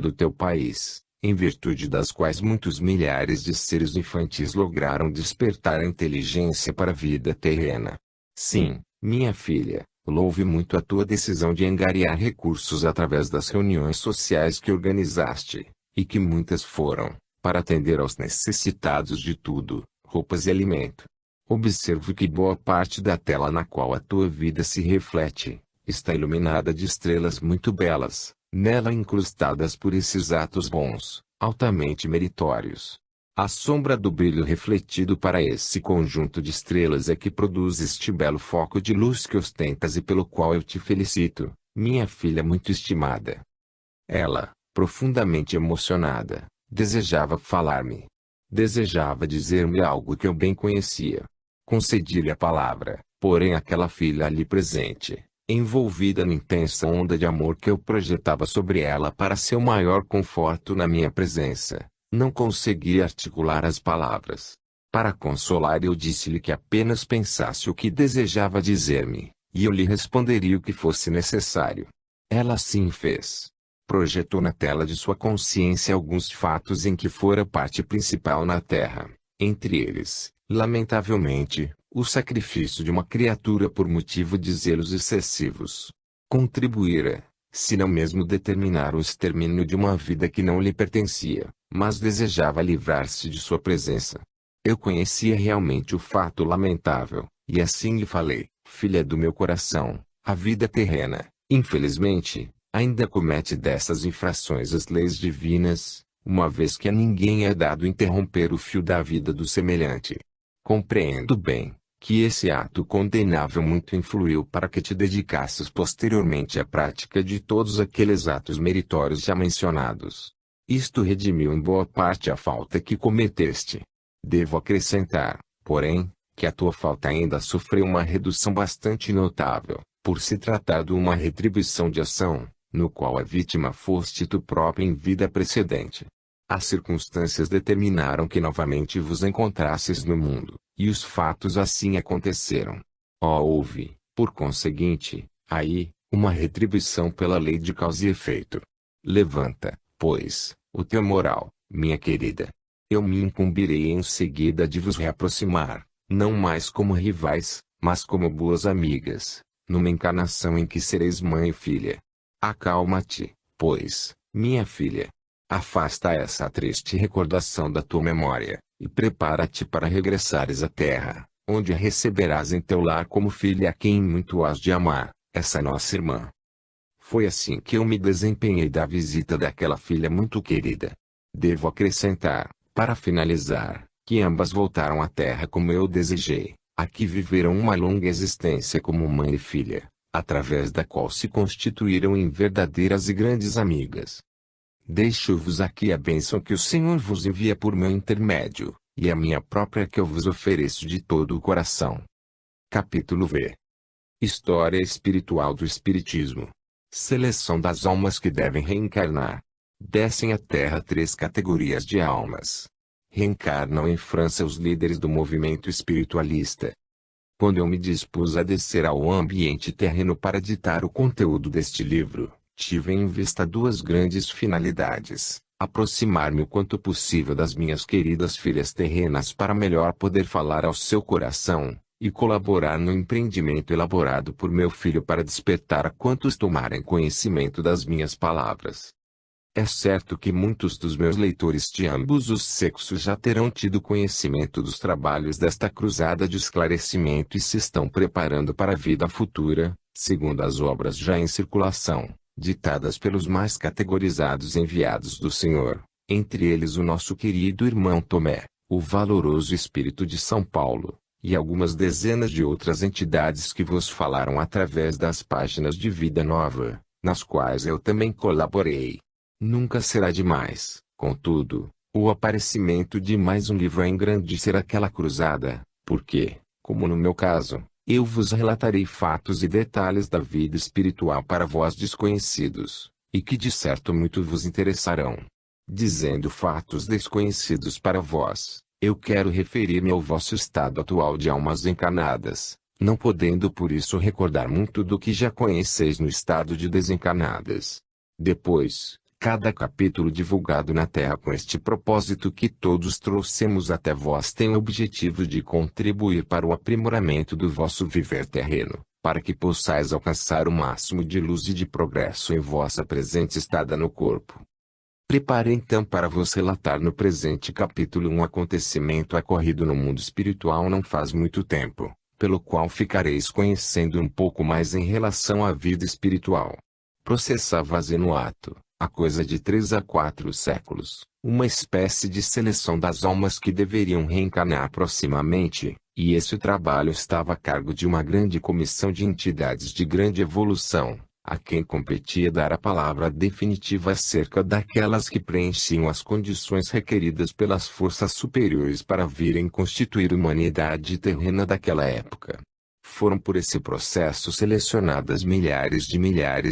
do teu país, em virtude das quais muitos milhares de seres infantis lograram despertar a inteligência para a vida terrena. Sim, minha filha, louve muito a tua decisão de angariar recursos através das reuniões sociais que organizaste, e que muitas foram, para atender aos necessitados de tudo, roupas e alimento. Observo que boa parte da tela na qual a tua vida se reflete, está iluminada de estrelas muito belas, nela incrustadas por esses atos bons, altamente meritórios. A sombra do brilho refletido para esse conjunto de estrelas é que produz este belo foco de luz que ostentas e pelo qual eu te felicito, minha filha muito estimada. Ela, profundamente emocionada, desejava falar-me. Desejava dizer-me algo que eu bem conhecia. Concedi-lhe a palavra, porém aquela filha ali presente, envolvida na intensa onda de amor que eu projetava sobre ela para seu maior conforto na minha presença, não conseguia articular as palavras. Para consolar eu disse-lhe que apenas pensasse o que desejava dizer-me, e eu lhe responderia o que fosse necessário. Ela assim fez. Projetou na tela de sua consciência alguns fatos em que fora parte principal na Terra, entre eles, lamentavelmente, o sacrifício de uma criatura por motivo de zelos excessivos. Contribuíra, se não mesmo determinar o extermínio de uma vida que não lhe pertencia, mas desejava livrar-se de sua presença. Eu conhecia realmente o fato lamentável, e assim lhe falei: filha do meu coração, a vida terrena, infelizmente, ainda comete dessas infrações as leis divinas, uma vez que a ninguém é dado interromper o fio da vida do semelhante. Compreendo bem, que esse ato condenável muito influiu para que te dedicasses posteriormente à prática de todos aqueles atos meritórios já mencionados. Isto redimiu em boa parte a falta que cometeste. Devo acrescentar, porém, que a tua falta ainda sofreu uma redução bastante notável, por se tratar de uma retribuição de ação, no qual a vítima foste tu própria em vida precedente. As circunstâncias determinaram que novamente vos encontrasses no mundo, e os fatos assim aconteceram. Houve, por conseguinte, aí, uma retribuição pela lei de causa e efeito. Levanta, pois, o teu moral, minha querida. Eu me incumbirei em seguida de vos reaproximar, não mais como rivais, mas como boas amigas, numa encarnação em que sereis mãe e filha. Acalma-te, pois, minha filha. Afasta essa triste recordação da tua memória, e prepara-te para regressares à terra, onde a receberás em teu lar como filha a quem muito has de amar, essa nossa irmã. Foi assim que eu me desempenhei da visita daquela filha muito querida. Devo acrescentar, para finalizar, que ambas voltaram à terra como eu desejei, aqui viveram uma longa existência como mãe e filha, através da qual se constituíram em verdadeiras e grandes amigas. Deixo-vos aqui a bênção que o Senhor vos envia por meu intermédio, e a minha própria que eu vos ofereço de todo o coração. Capítulo V. História espiritual do Espiritismo. Seleção das almas que devem reencarnar. Descem à Terra 3 categorias de almas. Reencarnam em França os líderes do movimento espiritualista. Quando eu me dispus a descer ao ambiente terreno para ditar o conteúdo deste livro, tive em vista duas grandes finalidades: aproximar-me o quanto possível das minhas queridas filhas terrenas para melhor poder falar ao seu coração, e colaborar no empreendimento elaborado por meu filho para despertar a quantos tomarem conhecimento das minhas palavras. É certo que muitos dos meus leitores de ambos os sexos já terão tido conhecimento dos trabalhos desta cruzada de esclarecimento e se estão preparando para a vida futura, segundo as obras já em circulação, ditadas pelos mais categorizados enviados do Senhor, entre eles o nosso querido irmão Tomé, o valoroso Espírito de São Paulo, e algumas dezenas de outras entidades que vos falaram através das páginas de Vida Nova, nas quais eu também colaborei. Nunca será demais, contudo, o aparecimento de mais um livro a engrandecer aquela cruzada, porque, como no meu caso, eu vos relatarei fatos e detalhes da vida espiritual para vós desconhecidos, e que de certo muito vos interessarão. Dizendo fatos desconhecidos para vós, eu quero referir-me ao vosso estado atual de almas encarnadas, não podendo por isso recordar muito do que já conheceis no estado de desencarnadas. Depois, Cada capítulo divulgado na Terra com este propósito que todos trouxemos até vós tem o objetivo de contribuir para o aprimoramento do vosso viver terreno, para que possais alcançar o máximo de luz e de progresso em vossa presente estada no corpo. Prepare então para vos relatar no presente capítulo um acontecimento ocorrido no mundo espiritual não faz muito tempo, pelo qual ficareis conhecendo um pouco mais em relação à vida espiritual. Processava Zenuato, há coisa de 3 a 4 séculos, uma espécie de seleção das almas que deveriam reencarnar proximamente, e esse trabalho estava a cargo de uma grande comissão de entidades de grande evolução, a quem competia dar a palavra definitiva acerca daquelas que preenchiam as condições requeridas pelas forças superiores para virem constituir a humanidade terrena daquela época. Foram por esse processo selecionadas milhares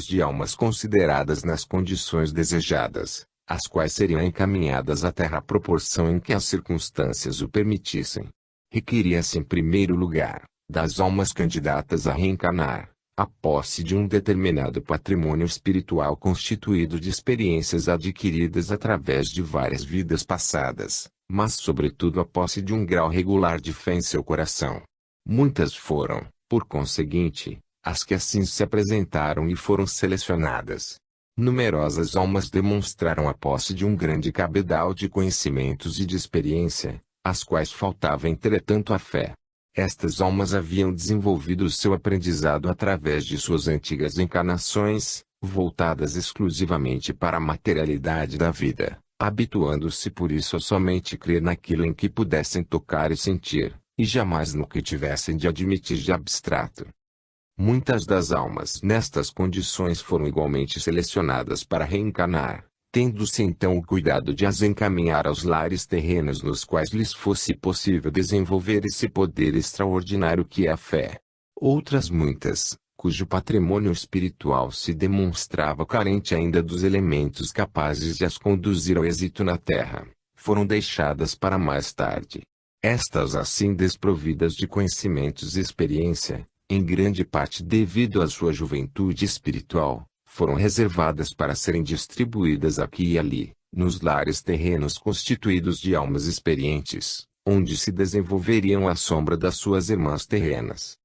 de almas consideradas nas condições desejadas, as quais seriam encaminhadas à Terra à proporção em que as circunstâncias o permitissem. Requeria-se em primeiro lugar, das almas candidatas a reencarnar, a posse de um determinado patrimônio espiritual constituído de experiências adquiridas através de várias vidas passadas, mas sobretudo a posse de um grau regular de fé em seu coração. Muitas foram, por conseguinte, as que assim se apresentaram e foram selecionadas. Numerosas almas demonstraram a posse de um grande cabedal de conhecimentos e de experiência, às quais faltava entretanto a fé. Estas almas haviam desenvolvido o seu aprendizado através de suas antigas encarnações, voltadas exclusivamente para a materialidade da vida, habituando-se por isso a somente crer naquilo em que pudessem tocar e sentir, e jamais no que tivessem de admitir de abstrato. Muitas das almas nestas condições foram igualmente selecionadas para reencarnar, tendo-se então o cuidado de as encaminhar aos lares terrenos nos quais lhes fosse possível desenvolver esse poder extraordinário que é a fé. Outras muitas, cujo patrimônio espiritual se demonstrava carente ainda dos elementos capazes de as conduzir ao êxito na Terra, foram deixadas para mais tarde. Estas assim desprovidas de conhecimentos e experiência, em grande parte devido à sua juventude espiritual, foram reservadas para serem distribuídas aqui e ali, nos lares terrenos constituídos de almas experientes, onde se desenvolveriam à sombra das suas irmãs terrenas.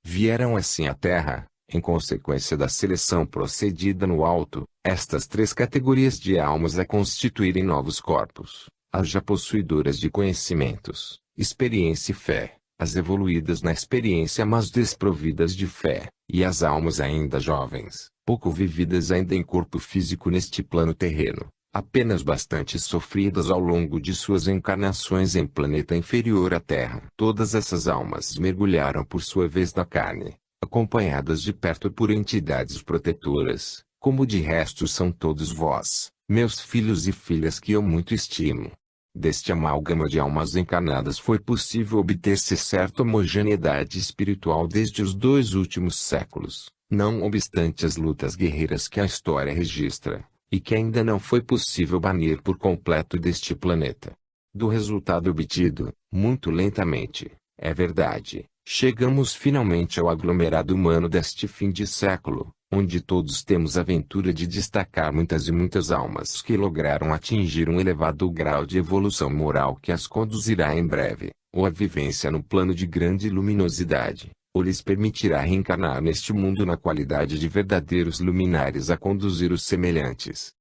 Vieram assim à Terra, em consequência da seleção procedida no alto, estas 3 categorias de almas a constituírem novos corpos, as já possuidoras de conhecimentos, experiência e fé, as evoluídas na experiência mas desprovidas de fé, e as almas ainda jovens, pouco vividas ainda em corpo físico neste plano terreno, apenas bastante sofridas ao longo de suas encarnações em planeta inferior à Terra. Todas essas almas mergulharam por sua vez na carne, acompanhadas de perto por entidades protetoras, como de resto são todos vós, meus filhos e filhas que eu muito estimo. Deste amálgama de almas encarnadas foi possível obter-se certa homogeneidade espiritual desde os 2 últimos séculos, não obstante as lutas guerreiras que a história registra, e que ainda não foi possível banir por completo deste planeta. Do resultado obtido, muito lentamente, é verdade, chegamos finalmente ao aglomerado humano deste fim de século, onde todos temos a ventura de destacar muitas e muitas almas que lograram atingir um elevado grau de evolução moral que as conduzirá em breve, ou à vivência no plano de grande luminosidade, ou lhes permitirá reencarnar neste mundo na qualidade de verdadeiros luminares a conduzir os semelhantes.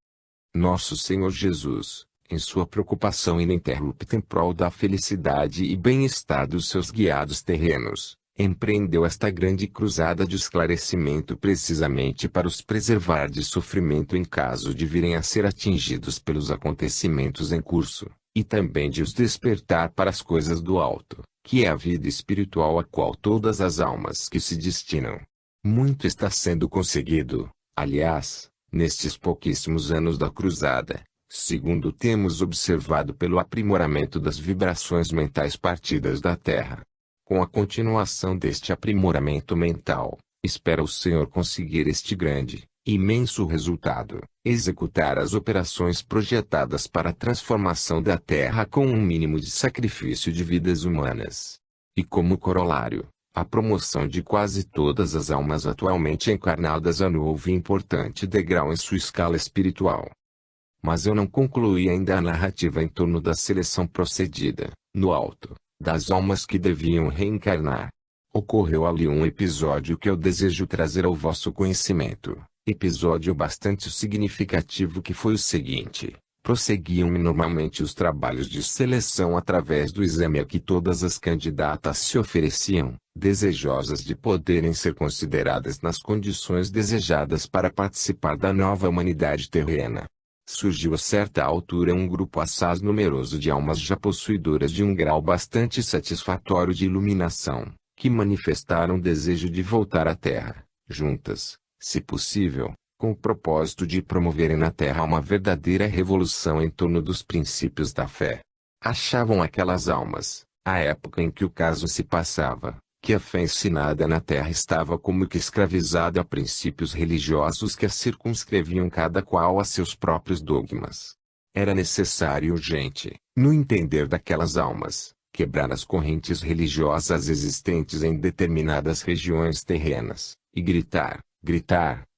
Nosso Senhor Jesus, em sua preocupação ininterrupta em prol da felicidade e bem-estar dos seus guiados terrenos, empreendeu esta grande cruzada de esclarecimento precisamente para os preservar de sofrimento em caso de virem a ser atingidos pelos acontecimentos em curso, e também de os despertar para as coisas do alto, que é a vida espiritual a qual todas as almas que se destinam. Muito está sendo conseguido, aliás, nestes pouquíssimos anos da cruzada, segundo temos observado pelo aprimoramento das vibrações mentais partidas da Terra. Com a continuação deste aprimoramento mental, espera o Senhor conseguir este grande, imenso resultado, executar as operações projetadas para a transformação da Terra com um mínimo de sacrifício de vidas humanas. E como corolário, a promoção de quase todas as almas atualmente encarnadas a novo e importante degrau em sua escala espiritual. Mas eu não concluí ainda a narrativa em torno da seleção procedida, no alto, das almas que deviam reencarnar. Ocorreu ali um episódio que eu desejo trazer ao vosso conhecimento, episódio bastante significativo, que foi o seguinte: prosseguiam normalmente os trabalhos de seleção através do exame a que todas as candidatas se ofereciam, desejosas de poderem ser consideradas nas condições desejadas para participar da nova humanidade terrena. Surgiu a certa altura um grupo assaz numeroso de almas já possuidoras de um grau bastante satisfatório de iluminação, que manifestaram desejo de voltar à Terra, juntas, se possível, com o propósito de promoverem na Terra uma verdadeira revolução em torno dos princípios da fé. Achavam aquelas almas, à época em que o caso se passava, que a fé ensinada na Terra estava como que escravizada a princípios religiosos que a circunscreviam cada qual a seus próprios dogmas. Era necessário e urgente, no entender daquelas almas, quebrar as correntes religiosas existentes em determinadas regiões terrenas, e gritar,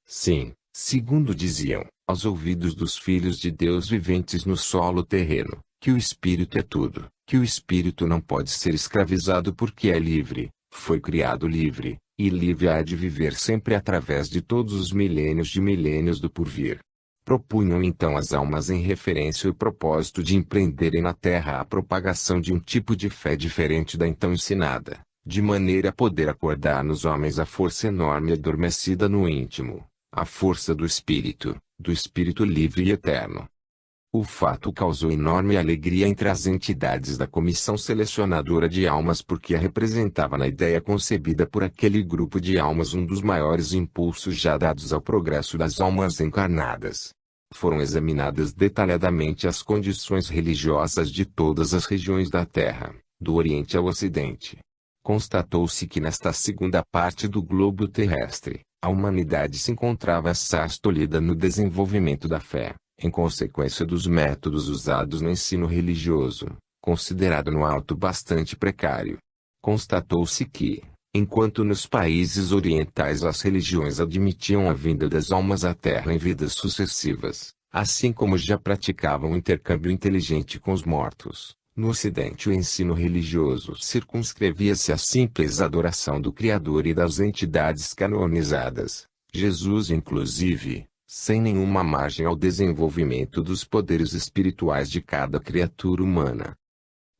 sim, segundo diziam, aos ouvidos dos filhos de Deus viventes no solo terreno, que o Espírito é tudo, que o Espírito não pode ser escravizado porque é livre, foi criado livre, e livre há de viver sempre através de todos os milênios do porvir. Propunham então as almas em referência ao propósito de empreenderem na Terra a propagação de um tipo de fé diferente da então ensinada, de maneira a poder acordar nos homens a força enorme adormecida no íntimo, a força do Espírito livre e eterno. O fato causou enorme alegria entre as entidades da comissão selecionadora de almas, porque a representava na ideia concebida por aquele grupo de almas um dos maiores impulsos já dados ao progresso das almas encarnadas. Foram examinadas detalhadamente as condições religiosas de todas as regiões da Terra, do Oriente ao Ocidente. Constatou-se que nesta segunda parte do globo terrestre, a humanidade se encontrava assaz tolhida no desenvolvimento da fé, em consequência dos métodos usados no ensino religioso, considerado no alto bastante precário. Constatou-se que, enquanto nos países orientais as religiões admitiam a vinda das almas à Terra em vidas sucessivas, assim como já praticavam o intercâmbio inteligente com os mortos, no Ocidente o ensino religioso circunscrevia-se à simples adoração do Criador e das entidades canonizadas, Jesus inclusive, sem nenhuma margem ao desenvolvimento dos poderes espirituais de cada criatura humana.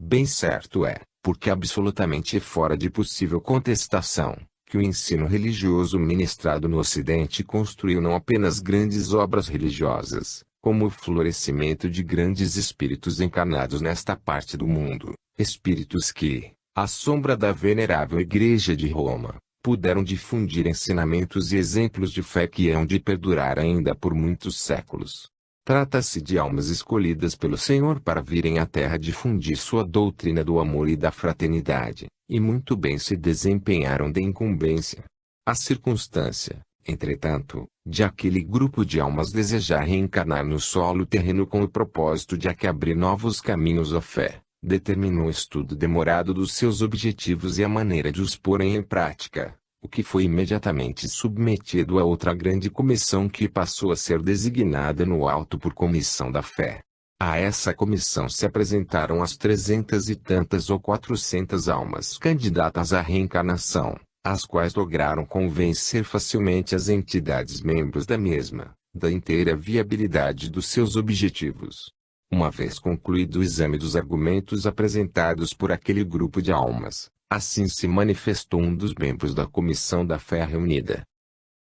Bem certo é, porque absolutamente fora de possível contestação, que o ensino religioso ministrado no Ocidente construiu não apenas grandes obras religiosas, como o florescimento de grandes espíritos encarnados nesta parte do mundo, espíritos que, à sombra da venerável Igreja de Roma, puderam difundir ensinamentos e exemplos de fé que hão de perdurar ainda por muitos séculos. Trata-se de almas escolhidas pelo Senhor para virem à Terra difundir sua doutrina do amor e da fraternidade, e muito bem se desempenharam de incumbência. A circunstância, entretanto, de aquele grupo de almas desejar reencarnar no solo terreno com o propósito de abrir novos caminhos à fé, determinou o estudo demorado dos seus objetivos e a maneira de os porem em prática, o que foi imediatamente submetido a outra grande comissão que passou a ser designada no alto por Comissão da Fé. A essa comissão se apresentaram as 300 e tantas ou 400 almas candidatas à reencarnação, as quais lograram convencer facilmente as entidades membros da mesma, da inteira viabilidade dos seus objetivos. Uma vez concluído o exame dos argumentos apresentados por aquele grupo de almas, assim se manifestou um dos membros da Comissão da Fé reunida.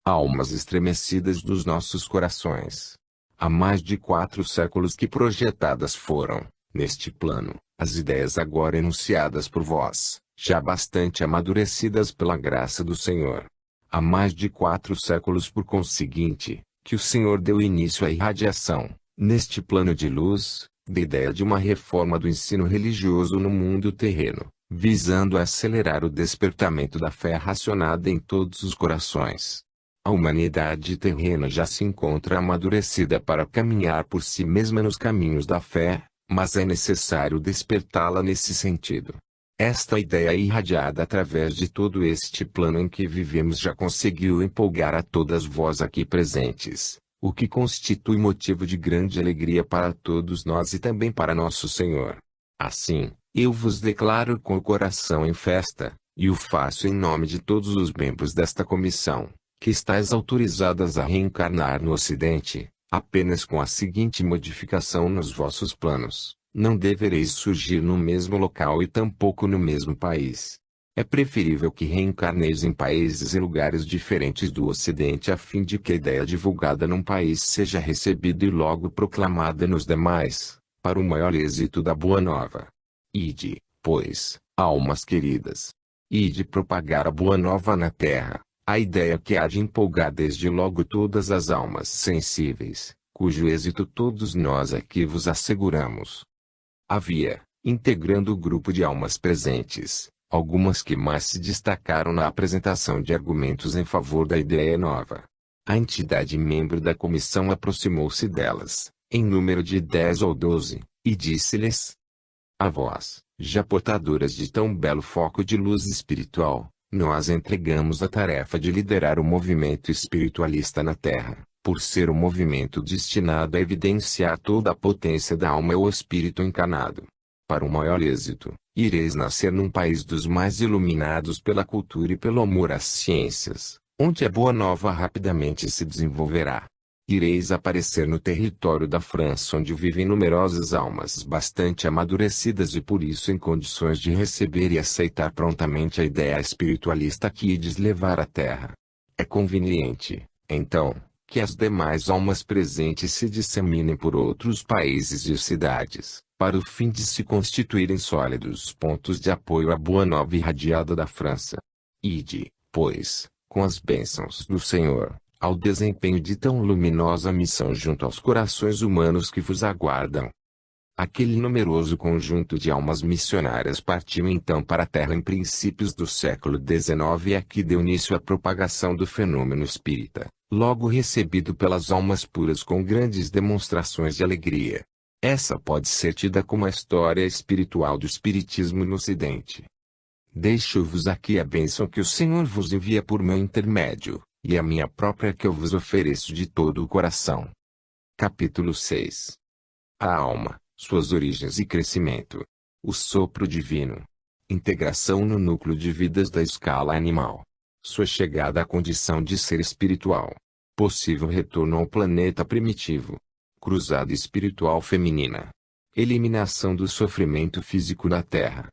Almas estremecidas dos nossos corações. Há mais de 4 séculos que projetadas foram, neste plano, as ideias agora enunciadas por vós, já bastante amadurecidas pela graça do Senhor. Há mais de 4 séculos, por conseguinte, que o Senhor deu início à irradiação, neste plano de luz, da ideia de uma reforma do ensino religioso no mundo terreno, visando acelerar o despertamento da fé racionada em todos os corações. A humanidade terrena já se encontra amadurecida para caminhar por si mesma nos caminhos da fé, mas é necessário despertá-la nesse sentido. Esta ideia irradiada através de todo este plano em que vivemos já conseguiu empolgar a todas vós aqui presentes, o que constitui motivo de grande alegria para todos nós e também para nosso Senhor. Assim, eu vos declaro com o coração em festa, e o faço em nome de todos os membros desta comissão, que estáis autorizadas a reencarnar no Ocidente, apenas com a seguinte modificação nos vossos planos: não devereis surgir no mesmo local e tampouco no mesmo país. É preferível que reencarneis em países e lugares diferentes do Ocidente a fim de que a ideia divulgada num país seja recebida e logo proclamada nos demais, para o maior êxito da Boa Nova. Ide, pois, almas queridas. Ide propagar a Boa Nova na Terra, a ideia que há de empolgar desde logo todas as almas sensíveis, cujo êxito todos nós aqui vos asseguramos. Havia, integrando o grupo de almas presentes, algumas que mais se destacaram na apresentação de argumentos em favor da ideia nova. A entidade membro da comissão aproximou-se delas, em número de 10 ou 12, e disse-lhes: a vós, já portadoras de tão belo foco de luz espiritual, nós entregamos a tarefa de liderar o movimento espiritualista na Terra, por ser um movimento destinado a evidenciar toda a potência da alma ou espírito encarnado. Para o maior êxito, ireis nascer num país dos mais iluminados pela cultura e pelo amor às ciências, onde a Boa Nova rapidamente se desenvolverá. Ireis aparecer no território da França, onde vivem numerosas almas bastante amadurecidas e por isso em condições de receber e aceitar prontamente a ideia espiritualista que ides levar à Terra. É conveniente, então, que as demais almas presentes se disseminem por outros países e cidades, para o fim de se constituírem sólidos pontos de apoio à Boa Nova irradiada da França. Ide, pois, com as bênçãos do Senhor, ao desempenho de tão luminosa missão junto aos corações humanos que vos aguardam. Aquele numeroso conjunto de almas missionárias partiu então para a Terra em princípios do século XIX e aqui deu início à propagação do fenômeno espírita, logo recebido pelas almas puras com grandes demonstrações de alegria. Essa pode ser tida como a história espiritual do Espiritismo no Ocidente. Deixo-vos aqui a bênção que o Senhor vos envia por meu intermédio, e a minha própria que eu vos ofereço de todo o coração. Capítulo 6. A alma, suas origens e crescimento. O sopro divino. Integração no núcleo de vidas da escala animal. Sua chegada à condição de ser espiritual. Possível retorno ao planeta primitivo. Cruzada espiritual feminina. Eliminação do sofrimento físico na Terra.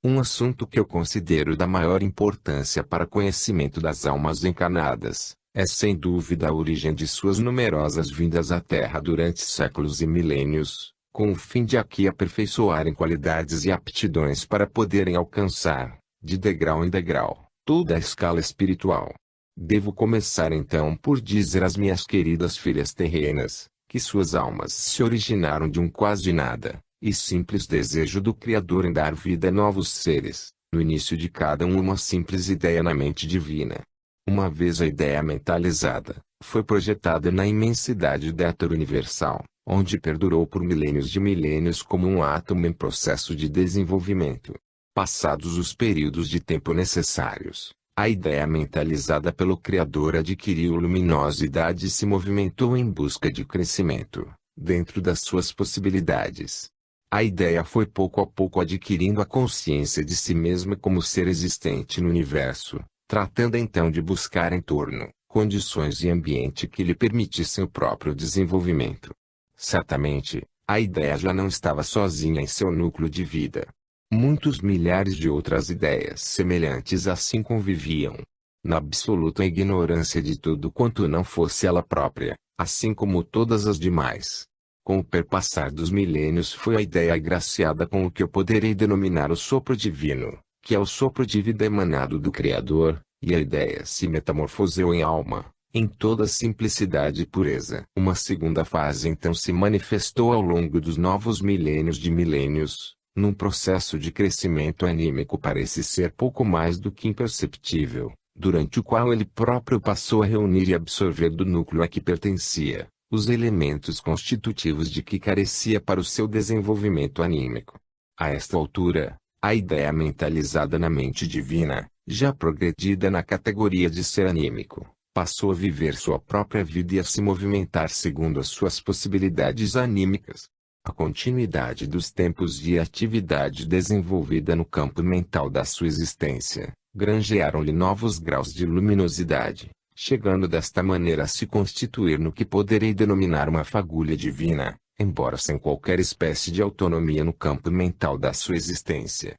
Um assunto que eu considero da maior importância para conhecimento das almas encarnadas, é sem dúvida a origem de suas numerosas vindas à Terra durante séculos e milênios, com o fim de aqui aperfeiçoarem qualidades e aptidões para poderem alcançar, de degrau em degrau, toda a escala espiritual. Devo começar então por dizer às minhas queridas filhas terrenas, que suas almas se originaram de um quase nada, e simples desejo do Criador em dar vida a novos seres, no início de cada um uma simples ideia na mente divina. Uma vez a ideia mentalizada, foi projetada na imensidade do éter universal, onde perdurou por milênios de milênios como um átomo em processo de desenvolvimento. Passados os períodos de tempo necessários, a ideia mentalizada pelo Criador adquiriu luminosidade e se movimentou em busca de crescimento, dentro das suas possibilidades. A ideia foi pouco a pouco adquirindo a consciência de si mesma como ser existente no universo, tratando então de buscar em torno, condições e ambiente que lhe permitissem o próprio desenvolvimento. Certamente, a ideia já não estava sozinha em seu núcleo de vida. Muitos milhares de outras ideias semelhantes assim conviviam, na absoluta ignorância de tudo quanto não fosse ela própria, assim como todas as demais. Com o perpassar dos milênios foi a ideia agraciada com o que eu poderei denominar o sopro divino, que é o sopro de vida emanado do Criador, e a ideia se metamorfoseou em alma, em toda simplicidade e pureza. Uma segunda fase então se manifestou ao longo dos novos milênios de milênios, num processo de crescimento anímico parece ser pouco mais do que imperceptível, durante o qual ele próprio passou a reunir e absorver do núcleo a que pertencia os elementos constitutivos de que carecia para o seu desenvolvimento anímico. A esta altura, a ideia mentalizada na mente divina, já progredida na categoria de ser anímico, passou a viver sua própria vida e a se movimentar segundo as suas possibilidades anímicas. A continuidade dos tempos de atividade desenvolvida no campo mental da sua existência, granjearam-lhe novos graus de luminosidade, chegando desta maneira a se constituir no que poderei denominar uma fagulha divina, embora sem qualquer espécie de autonomia no campo mental da sua existência.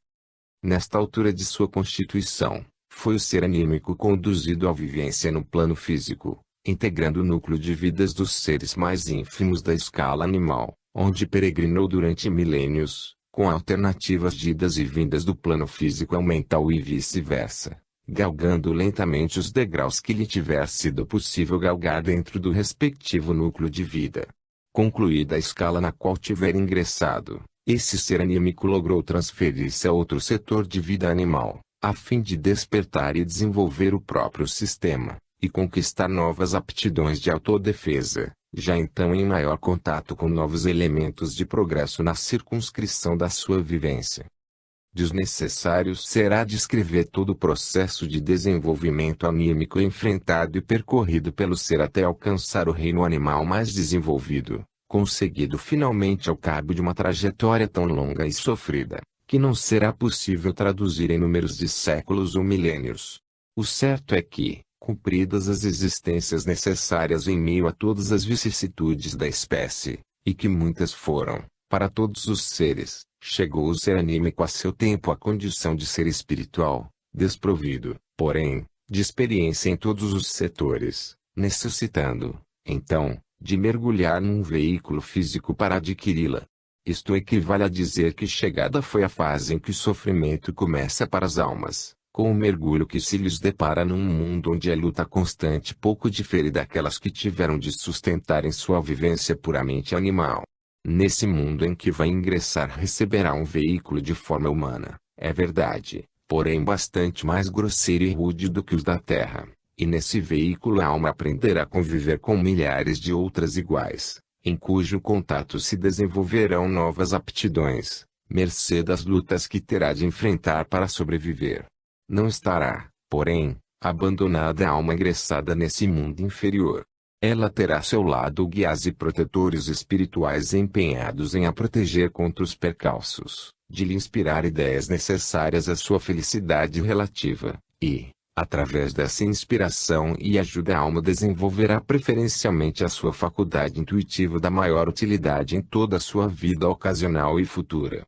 Nesta altura de sua constituição, foi o ser anímico conduzido à vivência no plano físico, integrando o núcleo de vidas dos seres mais ínfimos da escala animal, onde peregrinou durante milênios, com alternativas de idas e vindas do plano físico ao mental e vice-versa, galgando lentamente os degraus que lhe tiver sido possível galgar dentro do respectivo núcleo de vida. Concluída a escala na qual tiver ingressado, esse ser anímico logrou transferir-se a outro setor de vida animal, a fim de despertar e desenvolver o próprio sistema, e conquistar novas aptidões de autodefesa, já então em maior contato com novos elementos de progresso na circunscrição da sua vivência. Desnecessário será descrever todo o processo de desenvolvimento anímico enfrentado e percorrido pelo ser até alcançar o reino animal mais desenvolvido, conseguido finalmente ao cabo de uma trajetória tão longa e sofrida, que não será possível traduzir em números de séculos ou milênios. O certo é que, cumpridas as existências necessárias em meio a todas as vicissitudes da espécie, e que muitas foram, para todos os seres, chegou o ser anímico a seu tempo à condição de ser espiritual, desprovido, porém, de experiência em todos os setores, necessitando, então, de mergulhar num veículo físico para adquiri-la. Isto equivale a dizer que chegada foi a fase em que o sofrimento começa para as almas, com o mergulho que se lhes depara num mundo onde a luta constante pouco difere daquelas que tiveram de sustentar em sua vivência puramente animal. Nesse mundo em que vai ingressar receberá um veículo de forma humana, é verdade, porém bastante mais grosseiro e rude do que os da Terra, e nesse veículo a alma aprenderá a conviver com milhares de outras iguais, em cujo contato se desenvolverão novas aptidões, mercê das lutas que terá de enfrentar para sobreviver. Não estará, porém, abandonada a alma ingressada nesse mundo inferior. Ela terá ao seu lado guias e protetores espirituais empenhados em a proteger contra os percalços, de lhe inspirar ideias necessárias à sua felicidade relativa, e, através dessa inspiração e ajuda a alma desenvolverá preferencialmente a sua faculdade intuitiva da maior utilidade em toda a sua vida ocasional e futura.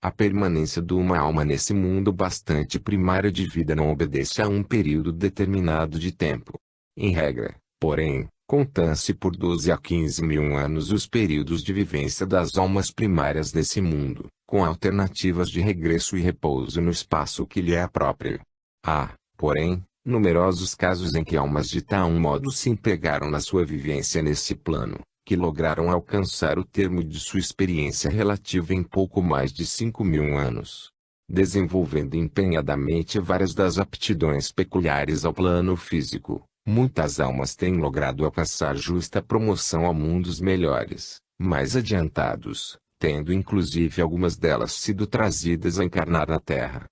A permanência de uma alma nesse mundo bastante primário de vida não obedece a um período determinado de tempo. Em regra, porém, contam-se por 12 a 15 mil anos os períodos de vivência das almas primárias nesse mundo, com alternativas de regresso e repouso no espaço que lhe é próprio. Há, porém, numerosos casos em que almas de tal modo se empregaram na sua vivência nesse plano, que lograram alcançar o termo de sua experiência relativa em pouco mais de 5.000 anos, desenvolvendo empenhadamente várias das aptidões peculiares ao plano físico. Muitas almas têm logrado alcançar justa promoção a mundos melhores, mais adiantados, tendo inclusive algumas delas sido trazidas a encarnar na Terra.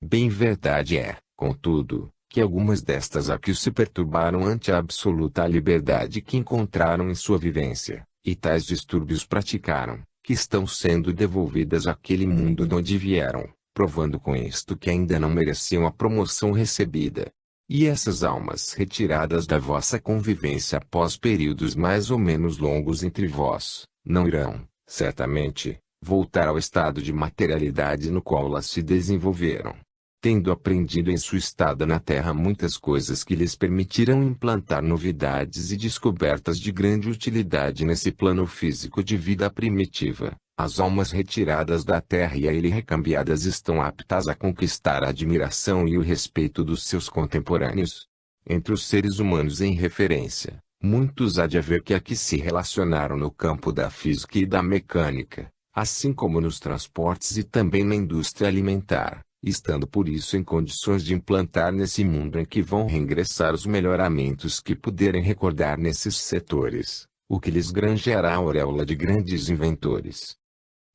Bem verdade é, contudo, que algumas destas aqui se perturbaram ante a absoluta liberdade que encontraram em sua vivência, e tais distúrbios praticaram, que estão sendo devolvidas àquele mundo de onde vieram, provando com isto que ainda não mereciam a promoção recebida. E essas almas retiradas da vossa convivência após períodos mais ou menos longos entre vós, não irão, certamente, voltar ao estado de materialidade no qual elas se desenvolveram, tendo aprendido em sua estada na Terra muitas coisas que lhes permitirão implantar novidades e descobertas de grande utilidade nesse plano físico de vida primitiva. As almas retiradas da Terra e a ele recambiadas estão aptas a conquistar a admiração e o respeito dos seus contemporâneos. Entre os seres humanos em referência, muitos há de haver que aqui se relacionaram no campo da física e da mecânica, assim como nos transportes e também na indústria alimentar, estando por isso em condições de implantar nesse mundo em que vão reingressar os melhoramentos que puderem recordar nesses setores, o que lhes granjeará a auréola de grandes inventores.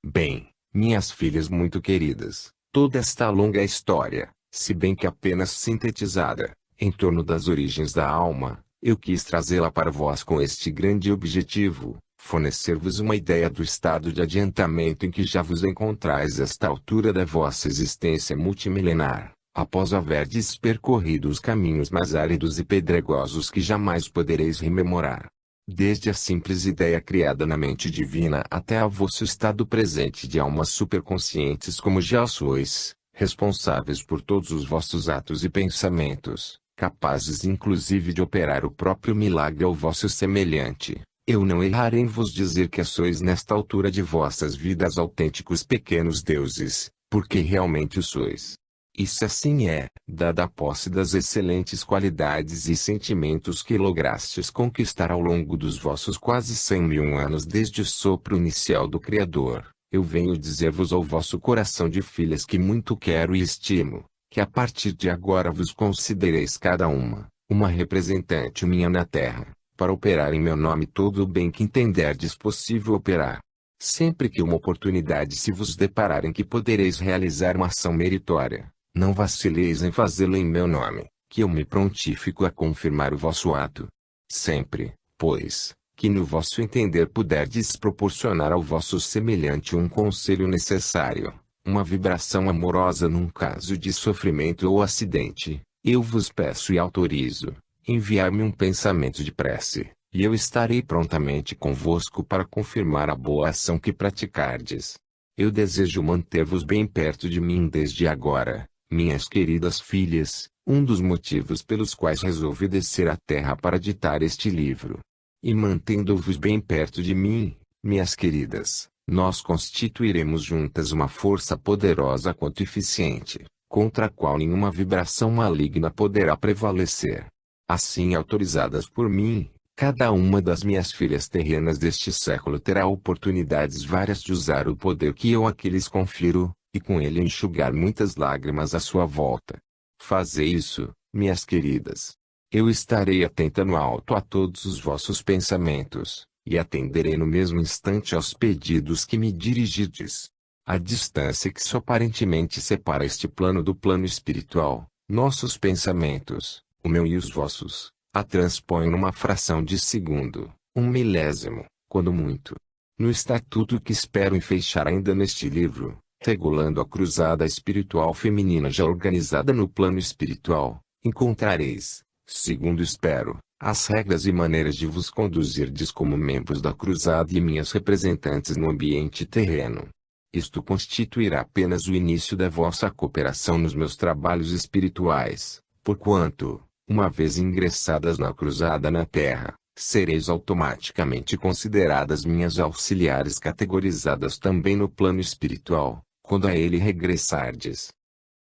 Bem, minhas filhas muito queridas, toda esta longa história, se bem que apenas sintetizada, Em torno das origens da alma, eu quis trazê-la para vós com este grande objetivo, fornecer-vos uma ideia do estado de adiantamento em que já vos encontrais esta altura da vossa existência multimilenar, após haverdes percorrido os caminhos mais áridos e pedregosos que jamais podereis rememorar. Desde a simples ideia criada na mente divina até ao vosso estado presente de almas superconscientes como já sois, responsáveis por todos os vossos atos e pensamentos, capazes inclusive de operar o próprio milagre ao vosso semelhante. Eu não errarei em vos dizer que sois nesta altura de vossas vidas autênticos pequenos deuses, porque realmente o sois. E se assim é, dada a posse das excelentes qualidades e sentimentos que lograstes conquistar ao longo dos vossos quase 100.000 anos desde o sopro inicial do Criador, eu venho dizer-vos ao vosso coração de filhas que muito quero e estimo, que a partir de agora vos considereis cada uma representante minha na terra, para operar em meu nome todo o bem que entenderdes possível operar. Sempre que uma oportunidade se vos deparar em que podereis realizar uma ação meritória, não vacileis em fazê-lo em meu nome, que eu me prontifico a confirmar o vosso ato. Sempre, pois, que no vosso entender puderdes proporcionar ao vosso semelhante um conselho necessário, uma vibração amorosa num caso de sofrimento ou acidente, eu vos peço e autorizo, enviar-me um pensamento de prece, e eu estarei prontamente convosco para confirmar a boa ação que praticardes. Eu desejo manter-vos bem perto de mim desde agora, minhas queridas filhas, um dos motivos pelos quais resolvi descer à terra para ditar este livro. E mantendo-vos bem perto de mim, minhas queridas, nós constituiremos juntas uma força poderosa quanto eficiente, contra a qual nenhuma vibração maligna poderá prevalecer. Assim autorizadas por mim, cada uma das minhas filhas terrenas deste século terá oportunidades várias de usar o poder que eu aqui lhes confiro, e com ele enxugar muitas lágrimas à sua volta. Fazei isso, minhas queridas. Eu estarei atenta no alto a todos os vossos pensamentos, e atenderei no mesmo instante aos pedidos que me dirigirdes. A distância que só aparentemente separa este plano do plano espiritual, nossos pensamentos, o meu e os vossos, a transpõe numa fração de segundo, um milésimo, quando muito. No estatuto que espero enfeixar ainda neste livro, regulando a cruzada espiritual feminina já organizada no plano espiritual, encontrareis, segundo espero, as regras e maneiras de vos conduzirdes como membros da cruzada e minhas representantes no ambiente terreno. Isto constituirá apenas o início da vossa cooperação nos meus trabalhos espirituais, porquanto, uma vez ingressadas na cruzada na terra, sereis automaticamente consideradas minhas auxiliares categorizadas também no plano espiritual, quando a ele regressardes.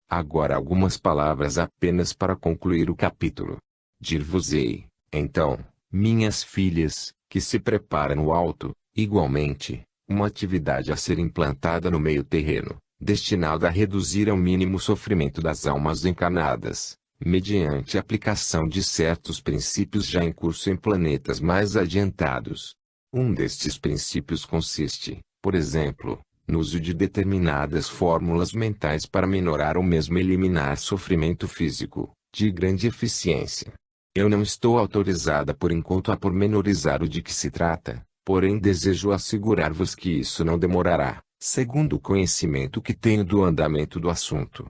Agora algumas palavras apenas para concluir o capítulo. Dir-vos-ei, então, minhas filhas, que se prepara no alto, igualmente, uma atividade a ser implantada no meio terreno, destinada a reduzir ao mínimo o sofrimento das almas encarnadas, mediante a aplicação de certos princípios já em curso em planetas mais adiantados. Um destes princípios consiste, por exemplo, no uso de determinadas fórmulas mentais para minorar ou mesmo eliminar sofrimento físico, de grande eficiência. Eu não estou autorizada por enquanto a pormenorizar o de que se trata, porém desejo assegurar-vos que isso não demorará, segundo o conhecimento que tenho do andamento do assunto.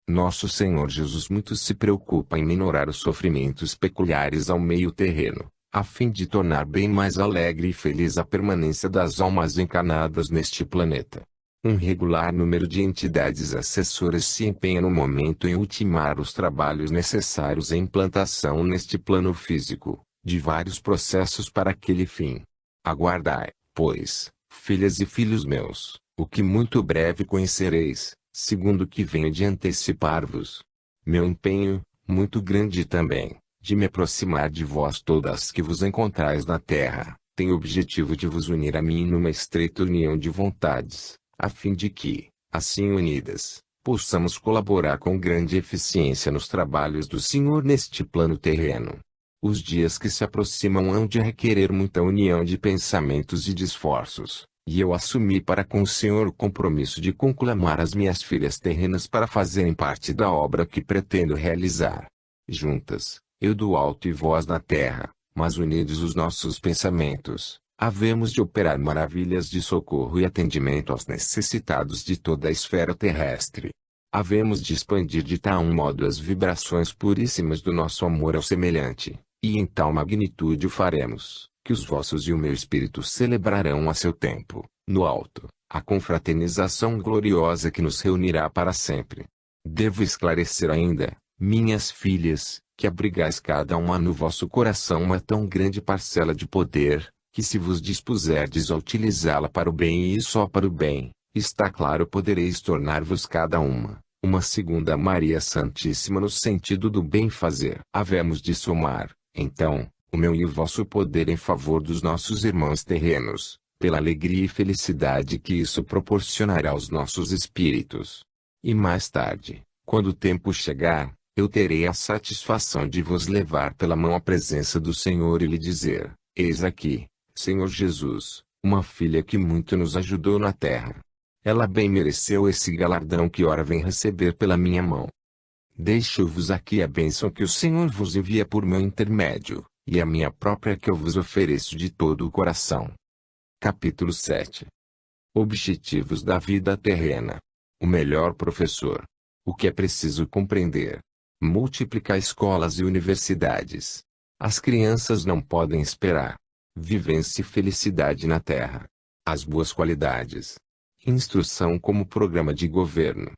Nosso Senhor Jesus muito se preocupa em minorar os sofrimentos peculiares ao meio terreno, a fim de tornar bem mais alegre e feliz a permanência das almas encarnadas neste planeta. Um regular número de entidades assessoras se empenha no momento em ultimar os trabalhos necessários à implantação neste plano físico, de vários processos para aquele fim. Aguardai, pois, filhas e filhos meus, o que muito breve conhecereis, segundo o que venho de antecipar-vos. Meu empenho, muito grande também, de me aproximar de vós todas que vos encontrais na terra, tem o objetivo de vos unir a mim numa estreita união de vontades, a fim de que, assim unidas, possamos colaborar com grande eficiência nos trabalhos do Senhor neste plano terreno. Os dias que se aproximam hão de requerer muita união de pensamentos e de esforços, e eu assumi para com o Senhor o compromisso de conclamar as minhas filhas terrenas para fazerem parte da obra que pretendo realizar. Juntas, eu do alto e vós na terra, mas unidos os nossos pensamentos, havemos de operar maravilhas de socorro e atendimento aos necessitados de toda a esfera terrestre. Havemos de expandir de tal modo as vibrações puríssimas do nosso amor ao semelhante, e em tal magnitude o faremos, que os vossos e o meu espírito celebrarão a seu tempo, no alto, a confraternização gloriosa que nos reunirá para sempre. Devo esclarecer ainda, minhas filhas, que abrigais cada uma no vosso coração uma tão grande parcela de poder, que se vos dispuserdes a utilizá-la para o bem e só para o bem, está claro podereis tornar-vos cada uma segunda Maria Santíssima no sentido do bem fazer. Havemos de somar, então, o meu e o vosso poder em favor dos nossos irmãos terrenos, pela alegria e felicidade que isso proporcionará aos nossos espíritos. E mais tarde, quando o tempo chegar, eu terei a satisfação de vos levar pela mão à presença do Senhor e lhe dizer: eis aqui, Senhor Jesus, uma filha que muito nos ajudou na terra. Ela bem mereceu esse galardão que ora vem receber pela minha mão. Deixo-vos aqui a bênção que o Senhor vos envia por meu intermédio, e a minha própria que eu vos ofereço de todo o coração. Capítulo 7. Objetivos da vida terrena. O melhor professor. O que é preciso compreender. Multiplicar escolas e universidades. As crianças não podem esperar. Vivência e felicidade na terra. As boas qualidades. Instrução como programa de governo.